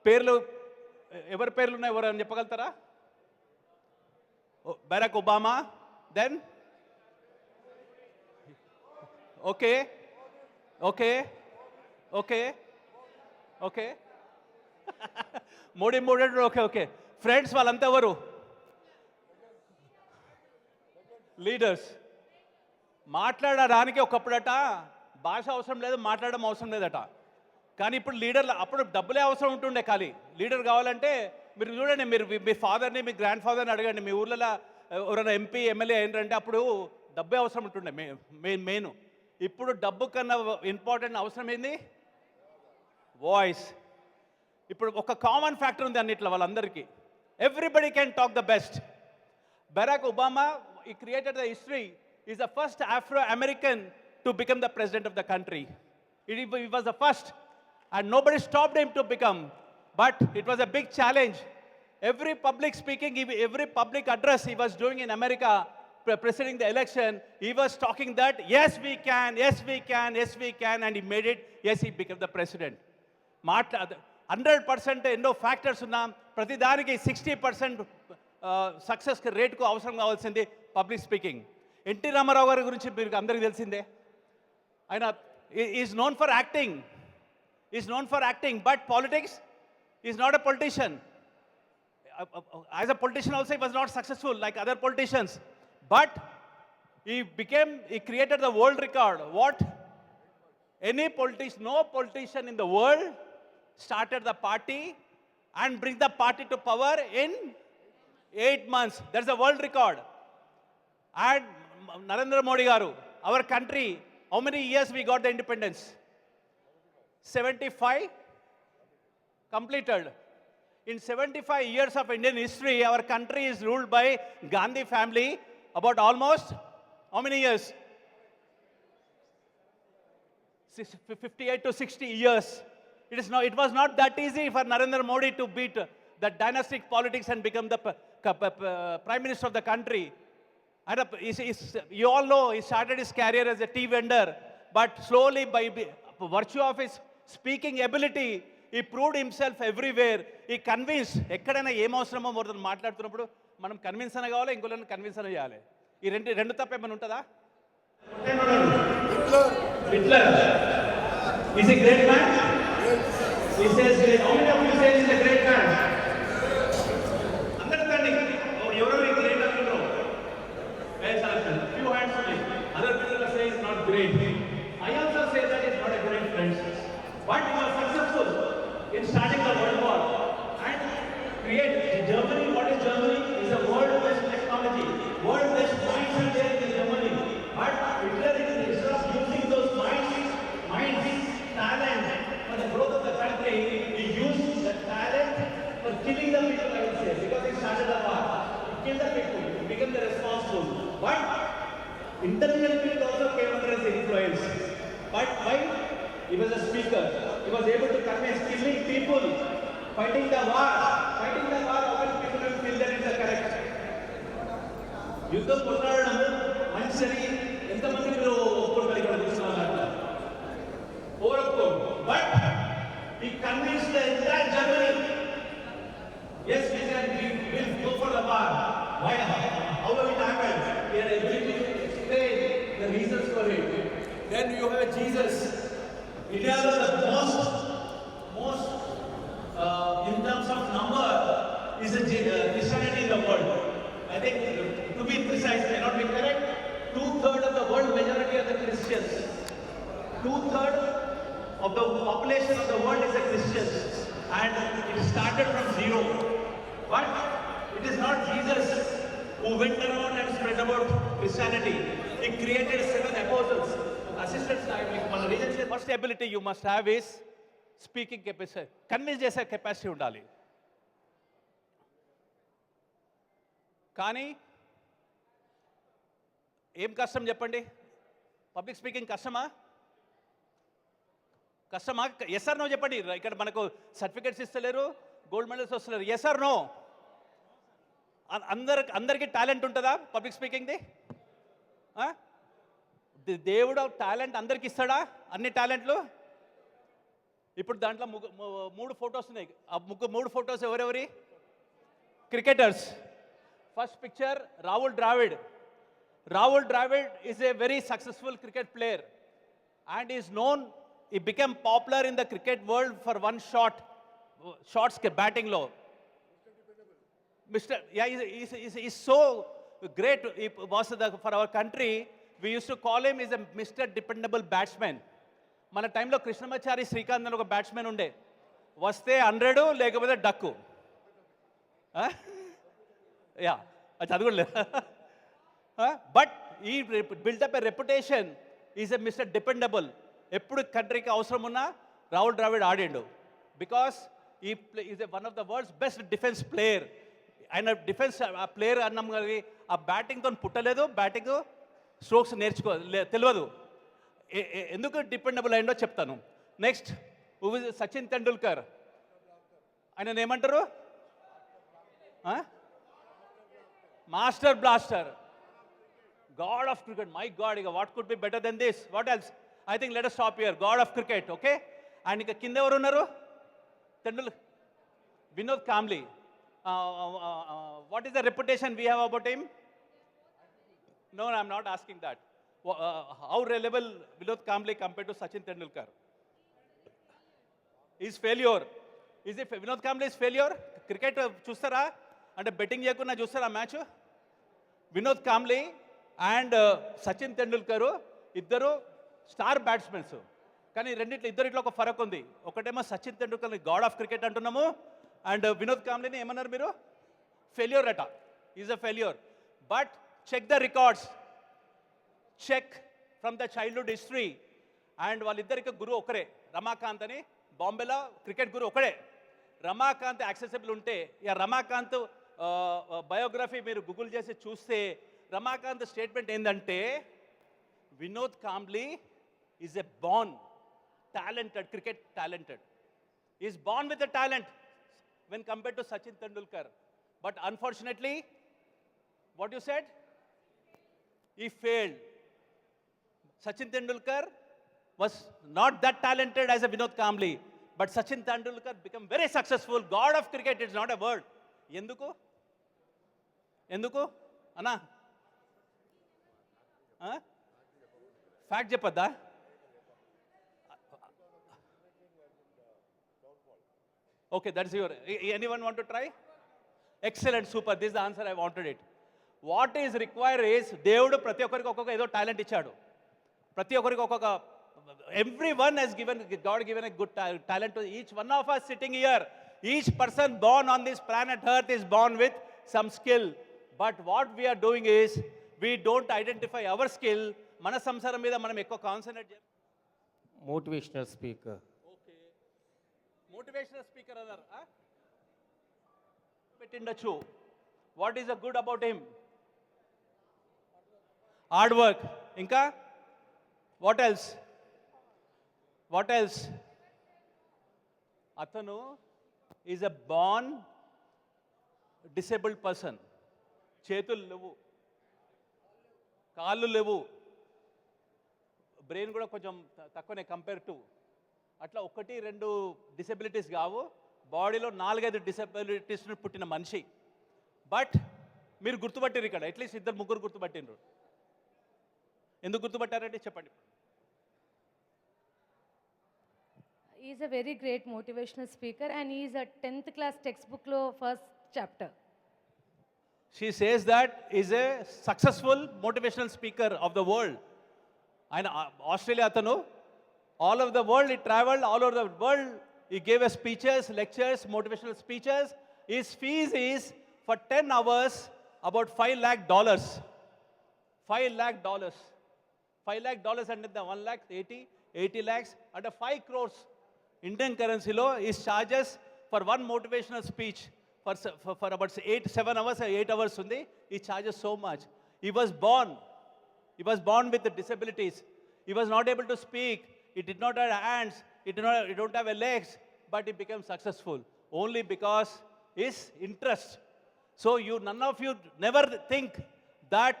[SPEAKER 14] పేర్లు, ఎవరి పేర్లు ఉన్నాయి, ఎవరు అని చెప్పగలుగుతారా? Barack Obama, Then? Okay. Okay. Okay. Okay. Modi okay okay friends వాళ్ళంతా ఎవరు లీడర్స్ మాట్లాడడానికి ఒకప్పుడట భాష అవసరం లేదు మాట్లాడడం అవసరం లేదట కానీ ఇప్పుడు లీడర్లు అప్పుడు డబ్బులే అవసరం ఉంటుండే ఖాళీ లీడర్ కావాలంటే మీరు చూడండి మీరు మీ ఫాదర్ని మీ గ్రాండ్ ఫాదర్ని అడగండి మీ ఊర్లలో ఎవరైనా ఎంపీ ఎమ్మెల్యే ఏంటంటే అప్పుడు డబ్బే అవసరం ఉంటుండే మెయిన్ ఇప్పుడు డబ్బు కన్నా ఇంపార్టెంట్ అవసరం ఏంది వాయిస్ ఇప్పుడు ఒక కామన్ ఫ్యాక్టర్ ఉంది అన్నిట్లో వాళ్ళందరికీ everybody can talk the best Barack Obama ఈ created the history is the first Afro-American to become the president of the country. He was the first and nobody stopped him to become, but it was a big challenge. Every public speaking, every public address he was doing in America preceding the election, he was talking that yes we can, yes we can, yes we can, and he made it. Yes, he became the president. 100% ఎన్నో factors ఉన్నా ప్రతిదానికి 60% success రేట్కు అవసరం కావాల్సింది public speaking. NT Ramarao గారి గురించి మీకు అందరికీ తెలిసిందే. ఆయన is known for acting but politics is not a politician. As a politician also he was not successful like other politicians, but he created the world record. What? No politician in the world started the party and bring the party to power in 8 months. That's a world record. And Narendra Modi garu, our country, how many years we got the independence? 75 completed. In 75 years of Indian history, our country is ruled by Gandhi family about almost how many years? 58 to 60 years. It was not that easy for Narendra Modi to beat the dynastic politics and become the Prime Minister of the country. And you all know he started his career as a tea vendor, but slowly by virtue of his speaking ability, he proved himself everywhere. He convinced, ఎక్కడైనా ఏం అవసరమో మొదలు మాట్లాడుతున్నప్పుడు మనం convince అన కావాలి, ఇంకోళ్ళని convince అన చేయాలి. ఈ రెండు తప్ప ఏమైనా ఉంటుందా? Hitler. Is he a great man? He says, how many of you say he's a great man? Understanding, ఎవరెవరు great అంటున్నారు? Few hands only. Other people say he's not great. I also say that he's not a great friend. But he was successful in starting the World War and create Germany. What is Germany? Is a world best technology, world best minds are there in Germany. But Hitler, instead of using those minds, talent for the growth of the country, he used the talent for killing the people, I would say, because he started the war. He killed the people, he became the responsible. But intelligent people also came under his influence. But why? He was a speaker. He was able to convince killing people, fighting the war. How many people will feel that is the correct? యుద్ధం కొట్లాడడం మంచిది ఎంతమంది మీరు ఒప్పుకోగలిగి ఇక్కడ కూర్చున్నారు? But he convinced the entire Germany, yes, we'll go for the war. Why? How will it happen? We are able to explain the reasons for it. Then you have Jesus. India is the most in terms of number is a Christianity in the world. I think to be precise, may not be correct. 2/3 of the world majority are the Christians. 2/3 of the population of the world is a Christian, and it started from zero. But it is not Jesus who went around and spread about Christianity. He created 7 apostles, assistants. One reason, first ability you must have is speaking capacity. Convince చేసే capacity ఉండాలి. కానీ ఏం కష్టం చెప్పండి? Public speaking కష్టమా? Yes or no చెప్పండి. ఇక్కడ మనకు సర్టిఫికేట్స్ ఇస్తలేరు, గోల్డ్ మెడల్స్ వస్తలేరు. Yes or no? అందరికీ టాలెంట్ ఉంటుందా పబ్లిక్ స్పీకింగ్ది? దేవుడు టాలెంట్ అందరికి ఇస్తాడా? అన్ని టాలెంట్లు? ఇప్పుడు దాంట్లో 3 ఫొటోస్ ఉన్నాయి. ఆ 3 ఫొటోస్ ఎవరెవరి? Cricketers. First picture Rahul Dravid. Rahul Dravid is a very successful cricket player and is known, he became popular in the cricket world for one shots batting low. He's so great. He was for our country, we used to call him is a Mr. Dependable batsman. మన టైంలో కృష్ణమాచారి శ్రీకాంత్ అని ఒక batsmen ఉండే, వస్తే 100 లేకపోతే duck. Yeah అది కూడా లేదు. బట్ ఈ build up a reputation is a mister dependable. ఎప్పుడు కంట్రీకి అవసరం ఉన్నా రాహుల్ ద్రావిడ్ ఆడిండు. Because he is one of the world's best defence player. ఆయన డిఫెన్స్ ప్లేయర్ అన్నాం కానీ ఆ బ్యాటింగ్తో పుట్టలేదు, బ్యాటింగ్ స్ట్రోక్స్ తెలియదు. ఎందుకు డిపెండబుల్ అయిందో చెప్తాను. నెక్స్ట్ సచిన్ తెండూల్కర్, ఆయన ఏమంటారు? Master blaster, god of cricket. My god, ఇక what could be better than this? What else? I think let us stop here. God of cricket. Okay, and ఇక కింద ఎవరు ఉన్నారు? Vinod Kambli. What is the reputation we have about him? No, I am not asking that. How relevant Vinod Kambli compared to Sachin Tendulkar? Is failure? Is it Vinod Kambli is failure? Cricket చూస్తారా అంటే betting చేయకుండా చూస్తారా match? Vinod Kambli and Sachin Tendulkar ఇద్దరు star batsmen, కానీ రెండిట్లో ఇద్దరిట్లో ఒక ఫరక్ ఉంది. ఒకటేమో సచిన్ తెండూల్కర్ని గాడ్ ఆఫ్ క్రికెట్ అంటున్నాము, అండ్ వినోద్ కాంబ్లీని ఏమన్నారు మీరు? ఫెయిల్యూర్ అట. Is a failure. But check the records, check from the childhood history. And వాళ్ళిద్దరికి గురువు ఒకరే, రమాకాంత్ అని. బాంబేలో క్రికెట్ గురువు ఒకడే. రమాకాంత్ యాక్సెసిబుల్ ఉంటే, ఇక రమాకాంత్ బయోగ్రఫీ మీరు గూగుల్ చేసి చూస్తే రమాకాంత్ స్టేట్మెంట్ ఏంటంటే, Vinod Kambli is a born talented, cricket talented, is born with a talent when compared to Sachin Tendulkar. But unfortunately, what you said? He failed. Sachin Tendulkar was not that talented as a Vinod Kambli, but Sachin Tendulkar became very successful. God of cricket is not a word. Enduku? Enduku? Anna? Fact చెప్పద్దా? Okay, that's your. Anyone want to try? Excellent, super. This is the answer I wanted it. What is required is దేవుడు ప్రతి ఒక్కరికి ఒక్కొక్క ఏదో talent ఇచ్చాడు. ప్రతి ఒక్కరికి ఒక్కొక్క, everyone has given, God given a good talent to each one of us sitting here. Each person born on this planet Earth is born with some skill. But what we are doing is we don't identify our skill. మన సంసారం మీద మనం ఎక్కువ concentrate చేయాలి.
[SPEAKER 18] Motivational speaker.
[SPEAKER 14] Motivational speaker అన్నారు పెట్టిండొచ్చు. What is the good about him? Hard work. ఇంకా what else? What else? అతను is a born disabled person. చేతులు లేవు, కాళ్ళు లేవు, బ్రెయిన్ కూడా కొంచెం తక్కువనే కంపేర్ టు. అట్లా 1-2 డిసెబిలిటీస్ కావు, బాడీలో 4-5 డిసెబిలిటీస్ పుట్టిన మనిషి. బట్ మీరు గుర్తుపట్టారు ఇక్కడ, అట్లీస్ట్ 2-3 గుర్తుపట్టినరు. ఎందుకు గుర్తుపట్టారంటే చెప్పండి.
[SPEAKER 19] He is a very great motivational speaker and he is a 10th class textbook lo first chapter.
[SPEAKER 14] She says that is a successful motivational speaker of the world. ఆయన Australia అతను, all over the world he traveled, all over the world he gave us speeches, lectures, motivational speeches. His fees is for 10 hours about $5 lakh. $5 lakh. $5 lakh అంటే 1,80 lakhs అంటే 5 crores Indian currency లో. his charges for one motivational speech for about 7 hours or 8 hours ఉంది. he charges so much. He was born with the disabilities. He was not able to speak. He did not have hands. He don't have legs. But he became successful only because his interest. So none of you never think that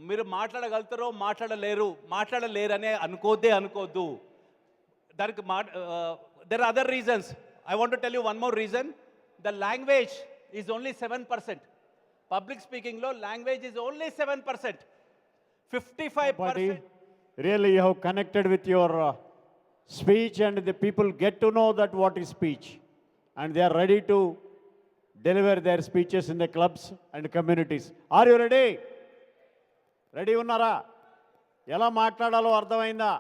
[SPEAKER 14] మీరు మాట్లాడగలుగుతారో మాట్లాడలేరు అనే అనుకోవద్దు. దానికి there are other reasons. I want to tell you one more reason. The language is only 7%. Public speaking లో language is only 7%. 55%.
[SPEAKER 13] Really, you have connected with your speech, and the people get to know that what is speech, and they are ready to deliver their speeches in the clubs and communities. Are you ready? Ready unnara? ఎలా మాట్లాడాలో అర్థమైందా?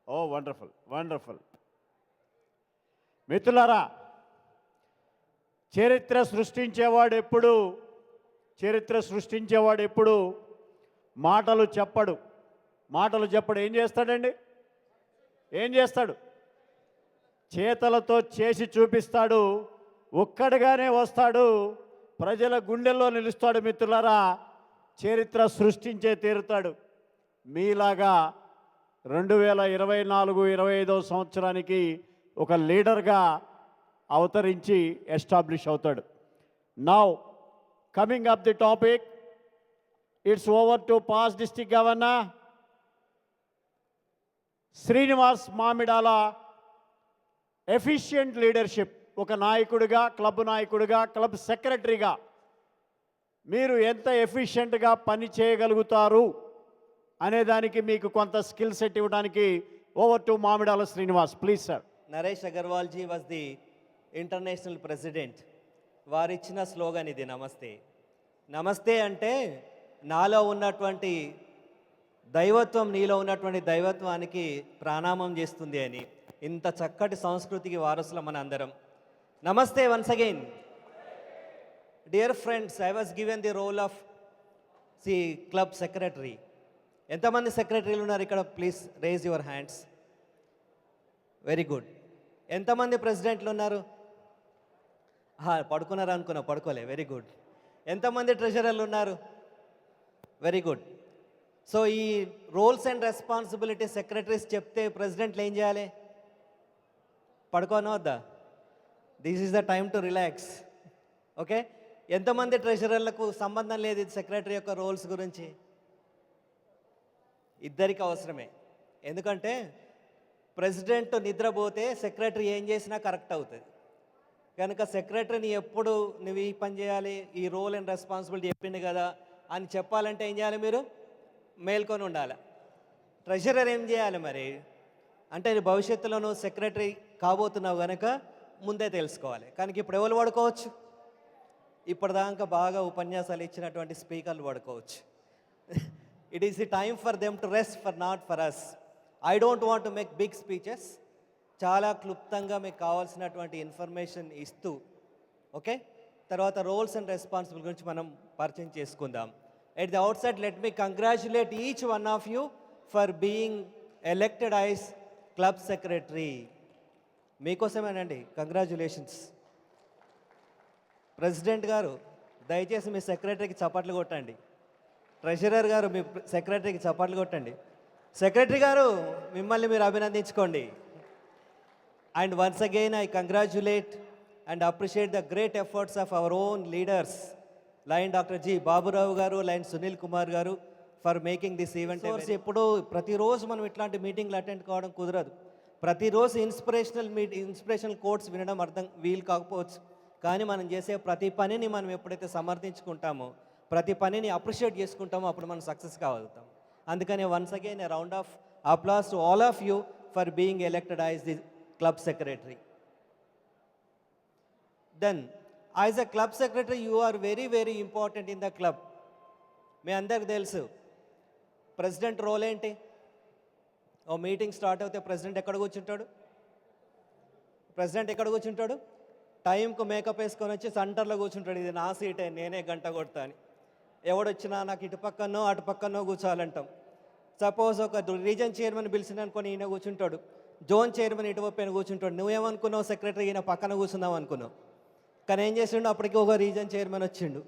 [SPEAKER 13] ఓ wonderful, wonderful. మిత్రులారా, చరిత్ర సృష్టించేవాడు ఎప్పుడు మాటలు చెప్పడు. ఏం చేస్తాడండి? ఏం చేస్తాడు? చేతలతో చేసి చూపిస్తాడు. ఒక్కడిగానే వస్తాడు, ప్రజల గుండెల్లో నిలుస్తాడు. మిత్రులారా, చరిత్ర సృష్టించే తీరుతాడు. మీలాగా 2024-25 సంవత్సరానికి ఒక లీడర్గా అవతరించి ఎస్టాబ్లిష్ అవుతాడు. Now coming up the topic, it's over to pass district governor Srinivas Mamidala. Efficient leadership, ఒక నాయకుడిగా, క్లబ్ సెక్రటరీగా మీరు ఎంత ఎఫిషియెంట్గా పని చేయగలుగుతారు అనేదానికి మీకు కొంత స్కిల్ సెట్ ఇవ్వడానికి over to Mamidala Srinivas. Please sir.
[SPEAKER 20] Naresh Agarwal ji was the international president. వారిచ్చిన స్లోగన్ ఇది, నమస్తే. నమస్తే అంటే నాలో ఉన్నటువంటి దైవత్వం, నీలో ఉన్నటువంటి దైవత్వానికి ప్రణామం చేస్తుంది అని. ఇంత చక్కటి సంస్కృతికి వారసులం మన అందరం. నమస్తే once again. Dear friends, I was given the role of club secretary. ఎంతమంది సెక్రటరీలు ఉన్నారు ఇక్కడ? Please raise your hands. Very good. ఎంతమంది ప్రెసిడెంట్లు ఉన్నారు? పడుకున్నారు అనుకున్నా, పడుకోలే. Very good. ఎంతమంది ట్రెజరర్లు ఉన్నారు? Very good. సో ఈ రోల్స్ అండ్ రెస్పాన్సిబిలిటీ సెక్రటరీస్ చెప్తే ప్రెసిడెంట్లు ఏం చేయాలి? పడుకోనా వద్దా? This is the time to relax. Okay. ఎంతమంది ట్రెజరర్లకు సంబంధం లేదు ఇది సెక్రటరీ యొక్క రోల్స్ గురించి? ఇద్దరికి అవసరమే. ఎందుకంటే ప్రెసిడెంట్ నిద్రపోతే సెక్రటరీ ఏం చేసినా కరెక్ట్ అవుతుంది. కనుక సెక్రటరీని ఎప్పుడు నువ్వు ఈ పని చేయాలి, ఈ రోల్ అండ్ రెస్పాన్సిబిలిటీ చెప్పింది కదా అని చెప్పాలంటే ఏం చేయాలి? మీరు మేల్కొని ఉండాలి. ట్రెజరర్ ఏం చేయాలి మరి అంటే, భవిష్యత్తులో నువ్వు సెక్రటరీ కాబోతున్నావు కనుక ముందే తెలుసుకోవాలి. కనుక ఇప్పుడు ఎవరు పడుకోవచ్చు? ఇప్పటిదాకా బాగా ఉపన్యాసాలు ఇచ్చినటువంటి స్పీకర్లు పడుకోవచ్చు. It is the time for them to rest, not for us. I don't want to make big speeches. చాలా క్లుప్తంగా మీకు కావాల్సినటువంటి ఇన్ఫర్మేషన్ ఇస్తూ, ఓకే, తర్వాత రోల్స్ అండ్ రెస్పాన్సిబిలిటీ గురించి మనం పరిచయం చేసుకుందాం. At the outside, let me congratulate each one of you for being elected as club secretary. మీకోసమేనండి, కంగ్రాచులేషన్స్. ప్రెసిడెంట్ గారు దయచేసి మీ సెక్రటరీకి చప్పట్లు కొట్టండి. ట్రెజరర్ గారు మీ సెక్రటరీకి చప్పట్లు కొట్టండి. సెక్రటరీ గారు మిమ్మల్ని మీరు అభినందించుకోండి. And once again I congratulate and appreciate the great efforts of our own leaders, lion doctor G Baburao గారు, లైన్ సునీల్ కుమార్ గారు, ఫర్ మేకింగ్ దిస్ ఈవెంట్. ఎప్పుడు ప్రతిరోజు మనం ఇట్లాంటి మీటింగ్లు అటెండ్ కావడం కుదరదు. ప్రతిరోజు ఇన్స్పిరేషనల్ కోట్స్ వినడం వీలు కాకపోవచ్చు. కానీ మనం చేసే ప్రతి పనిని మనం ఎప్పుడైతే సమర్థించుకుంటామో, ప్రతి పనిని అప్రిషియేట్ చేసుకుంటామో, అప్పుడు మనం సక్సెస్ కాగలుగుతాం. అందుకని once again a round of applause to all of you for being elected as the club secretary. Then as a club secretary you are very very important in the club. మీ అందరికి తెలుసు president role ఏంటి. ఓ meeting start అవుతే president ఎక్కడ కూర్చుంటాడు? టైంకు makeup వేసుకొని వచ్చి సెంటర్లో కూర్చుంటాడు. ఇది నా సీటే, నేనే గంట కొడతా అని. ఎవడొచ్చినా నాకు ఇటు పక్కనో అటు పక్కనో కూర్చోవాలంటాం. సపోజ్ ఒక రీజన్ చైర్మన్ పిలిచిన అనుకుని ఈయన కూర్చుంటాడు, జోన్ చైర్మన్ ఇటువైపు కూర్చుంటాడు. నువ్వేమనుకున్నావు? సెక్రటరీ ఈయన పక్కన కూర్చుందాం అనుకున్నావు. కానీ ఏం చేసిండు? అప్పటికి ఒక రీజన్ చైర్మన్ వచ్చిండు,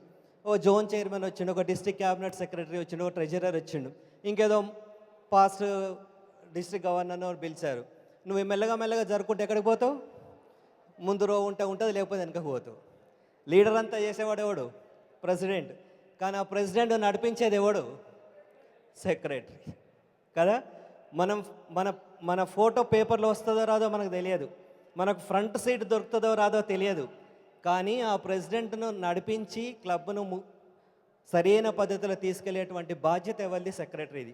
[SPEAKER 20] ఓ జోన్ చైర్మన్ వచ్చిండు, ఒక డిస్ట్రిక్ట్ క్యాబినెట్ సెక్రటరీ వచ్చిండు, ఒక ట్రెజరర్ వచ్చిండు, ఇంకేదో పాస్ట్ డిస్ట్రిక్ట్ గవర్నర్ను పిలిచారు. నువ్వు మెల్లగా జరుపుకుంటే ఎక్కడికి పోతావు? ముందు రో ఉంటుంది, లేకపోతే వెనకకు పోతావు. లీడర్ అంతా చేసేవాడు ఎవడు? ప్రెసిడెంట్. కానీ ఆ ప్రెసిడెంట్ నడిపించేది ఎవడు? సెక్రటరీ కదా. మన ఫోటో పేపర్లో వస్తుందో రాదో మనకు తెలియదు, మనకు ఫ్రంట్ సీట్ దొరుకుతుందో రాదో తెలియదు. కానీ ఆ ప్రెసిడెంట్ను నడిపించి క్లబ్ను సరైన పద్ధతిలో తీసుకెళ్లేటువంటి బాధ్యత ఎవరిది? సెక్రటరీది.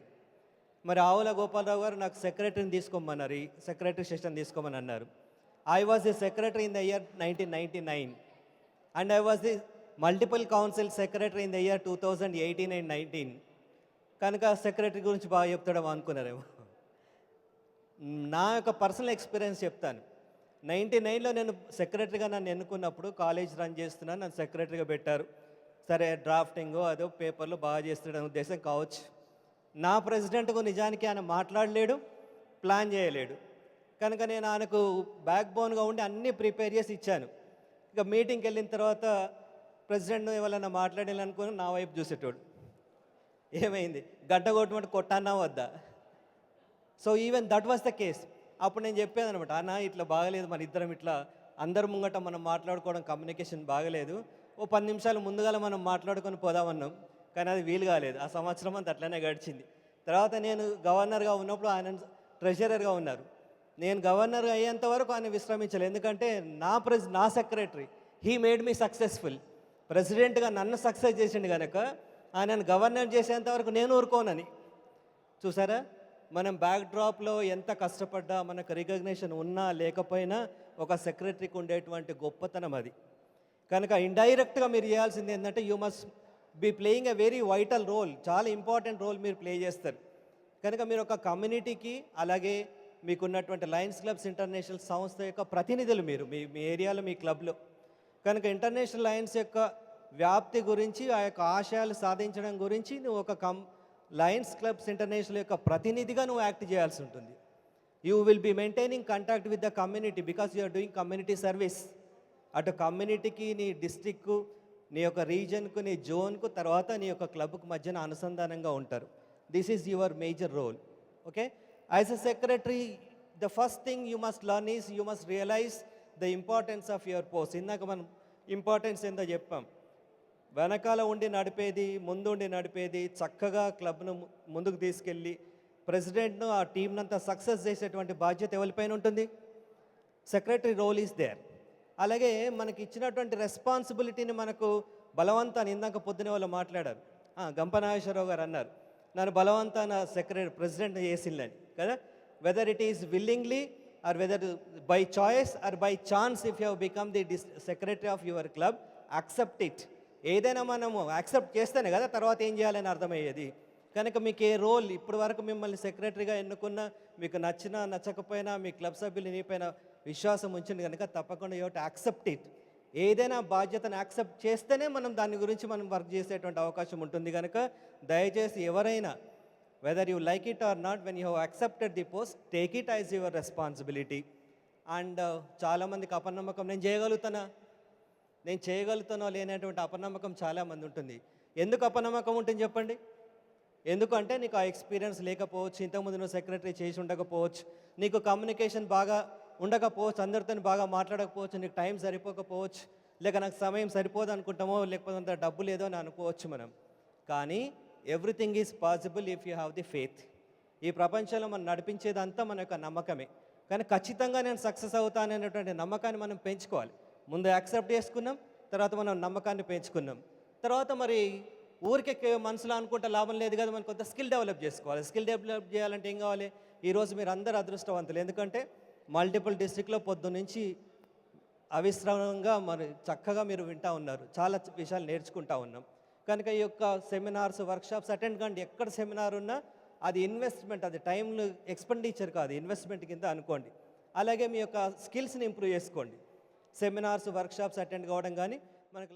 [SPEAKER 20] మరి ఆవుల గోపాలరావు గారు నాకు సెక్రటరీని తీసుకోమన్నారు, ఈ సెక్రటరీ సెషన్ తీసుకోమని అన్నారు. I was the secretary in the year 1999 and I was the multiple council secretary in the year 2018 and 19. కనుక సెక్రటరీ గురించి బాగా చెప్తాడేమో అనుకున్నారేమో. నా యొక్క పర్సనల్ ఎక్స్పీరియన్స్ చెప్తాను. 99లో నేను సెక్రటరీగా నన్ను ఎన్నుకున్నప్పుడు కాలేజ్ రన్ చేస్తున్నాను, నన్ను సెక్రటరీగా పెట్టారు. సరే డ్రాఫ్టింగ్ అదో పేపర్లో బాగా చేస్తాడనే ఉద్దేశం కావచ్చు. నా ప్రెసిడెంట్కు నిజానికి ఆయన మాట్లాడలేడు, ప్లాన్ చేయలేడు. కనుక నేను ఆయనకు బ్యాక్ బోన్గా ఉండి అన్నీ ప్రిపేర్ చేసి ఇచ్చాను. ఇక మీటింగ్కి వెళ్ళిన తర్వాత ప్రెసిడెంట్ ఎవరైనా మాట్లాడాలనుకుని నా వైపు చూసేటోడు. ఏమైంది, గడ్డ కొట్టమంటే కొట్టన్నా వద్దా? So even that was the case. అప్పుడు నేను చెప్పాను అనమాట, అన్న ఇట్లా బాగలేదు, మన ఇద్దరం ఇట్లా అందరి ముంగట మనం మాట్లాడుకోవడం కమ్యూనికేషన్ బాగలేదు, ఓ 10 నిమిషాలు ముందుగాల మనం మాట్లాడుకొని పోదామన్నాం. కానీ అది వీలు కాలేదు. ఆ సంవత్సరం అంతా అట్లనే గడిచింది. తర్వాత నేను గవర్నర్గా ఉన్నప్పుడు ఆయన ట్రెజరర్గా ఉన్నారు. నేను గవర్నర్గా అయ్యేంత వరకు ఆయన విశ్రమించలేదు. ఎందుకంటే నా secretary he made me successful. ప్రెసిడెంట్గా నన్ను సక్సెస్ చేసిండు కనుక ఆయనను గవర్నర్ చేసేంత వరకు నేను ఊరుకోనని. చూసారా, మనం బ్యాక్ డ్రాప్లో ఎంత కష్టపడ్డా, మనకు రికగ్నిషన్ ఉన్నా లేకపోయినా ఒక సెక్రటరీకి ఉండేటువంటి గొప్పతనం అది. కనుక ఇండైరెక్ట్గా మీరు చేయాల్సింది ఏంటంటే you must be playing a very vital role. చాలా ఇంపార్టెంట్ రోల్ మీరు ప్లే చేస్తారు. కనుక మీరు ఒక కమ్యూనిటీకి, అలాగే మీకున్నటువంటి లయన్స్ క్లబ్స్ ఇంటర్నేషనల్ సంస్థ యొక్క ప్రతినిధులు మీరు మీ ఏరియాలో, మీ క్లబ్లో. కనుక ఇంటర్నేషనల్ లయన్స్ యొక్క వ్యాప్తి గురించి, ఆ యొక్క ఆశయాలు సాధించడం గురించి నువ్వు ఒక లయన్స్ క్లబ్స్ ఇంటర్నేషనల్ యొక్క ప్రతినిధిగా నువ్వు యాక్ట్ చేయాల్సి ఉంటుంది. You will be maintaining contact with the community because you are doing community service. అటు కమ్యూనిటీకి, నీ డిస్ట్రిక్ట్కు, నీ యొక్క రీజన్కు, నీ జోన్కు, తర్వాత నీ యొక్క క్లబ్కు మధ్యన అనుసంధానంగా ఉంటారు. This is your major role. Okay, as a secretary the first thing you must learn is you must realise the importance of your post. ఇందాక మనం ఇంపార్టెన్స్ ఏందో చెప్పాం. వెనకాల ఉండి నడిపేది, ముందుండి నడిపేది, చక్కగా క్లబ్ను ముందుకు తీసుకెళ్ళి ప్రెసిడెంట్ను, ఆ టీంనంతా సక్సెస్ చేసేటువంటి బాధ్యత ఎవరిపైన ఉంటుంది? Secretary role is there. అలాగే మనకి ఇచ్చినటువంటి రెస్పాన్సిబిలిటీని మనకు బలవంతాన్ని, ఇందాక పొద్దున వాళ్ళు మాట్లాడారు, గంపనాగేశ్వరరావు గారు అన్నారు, నన్ను బలవంతాన ప్రెసిడెంట్ చేసిందని కదా. Whether it is willingly or whether by choice or by chance, if you become the secretary of your club, accept it. ఏదైనా మనము యాక్సెప్ట్ చేస్తేనే కదా తర్వాత ఏం చేయాలని అర్థమయ్యేది. కనుక మీకు ఏ రోల్, ఇప్పటి వరకు మిమ్మల్ని సెక్రటరీగా ఎన్నుకున్నా, మీకు నచ్చినా నచ్చకపోయినా, మీ క్లబ్ సభ్యులు నీపైన విశ్వాసం ఉంచింది కనుక తప్పకుండా యూ టు యాక్సెప్ట్ ఇట్. ఏదైనా బాధ్యతను యాక్సెప్ట్ చేస్తేనే మనం దాని గురించి మనం వర్క్ చేసేటువంటి అవకాశం ఉంటుంది. కనుక దయచేసి ఎవరైనా, whether you like it or not, when you have accepted the post, take it as your responsibility. And చాలామందికి అపనమ్మకం, నేను చేయగలుగుతానో లేనటువంటి అపనమ్మకం చాలామంది ఉంటుంది. ఎందుకు అపనమ్మకం ఉంటుంది చెప్పండి? ఎందుకంటే నీకు ఆ ఎక్స్పీరియన్స్ లేకపోవచ్చు, ఇంతకుముందు నువ్వు సెక్రటరీ చేసి ఉండకపోవచ్చు, నీకు కమ్యూనికేషన్ బాగా ఉండకపోవచ్చు, అందరితో బాగా మాట్లాడకపోవచ్చు, నీకు టైం సరిపోకపోవచ్చు, లేక నాకు సమయం సరిపోదు అనుకుంటామో, లేకపోతే అంత డబ్బు లేదో అని అనుకోవచ్చు మనం. కానీ everything is possible if you have the faith. ఈ ప్రపంచంలో మనం నడిపించేదంతా మన యొక్క నమ్మకమే. కానీ ఖచ్చితంగా నేను సక్సెస్ అవుతాననేటువంటి నమ్మకాన్ని మనం పెంచుకోవాలి. ముందు యాక్సెప్ట్ చేసుకున్నాం, తర్వాత మనం నమ్మకాన్ని పెంచుకున్నాం. తర్వాత మరి ఊరికే మనసులో అనుకుంటే లాభం లేదు కదా, మనం కొంత స్కిల్ డెవలప్ చేసుకోవాలి. స్కిల్ డెవలప్ చేయాలంటే ఏం కావాలి? ఈరోజు మీరు అందరూ అదృష్టవంతులు, ఎందుకంటే మల్టిపుల్ డిస్ట్రిక్ట్లో పొద్దున్నుంచి అవిశ్రామంగా మరి చక్కగా మీరు వింటూ ఉన్నారు, చాలా విషయాలు నేర్చుకుంటూ ఉన్నాం. కనుక ఈ యొక్క సెమినార్స్, వర్క్షాప్స్ అటెండ్ కండి. ఎక్కడ సెమినార్ ఉన్నా అది ఇన్వెస్ట్మెంట్, అది టైంలో ఎక్స్పెండిచర్ కాదు, ఇన్వెస్ట్మెంట్ కింద అనుకోండి. అలాగే మీ యొక్క స్కిల్స్ని ఇంప్రూవ్ చేసుకోండి. సెమినార్స్, వర్క్షాప్స్ అటెండ్ కావడం కానీ మనకు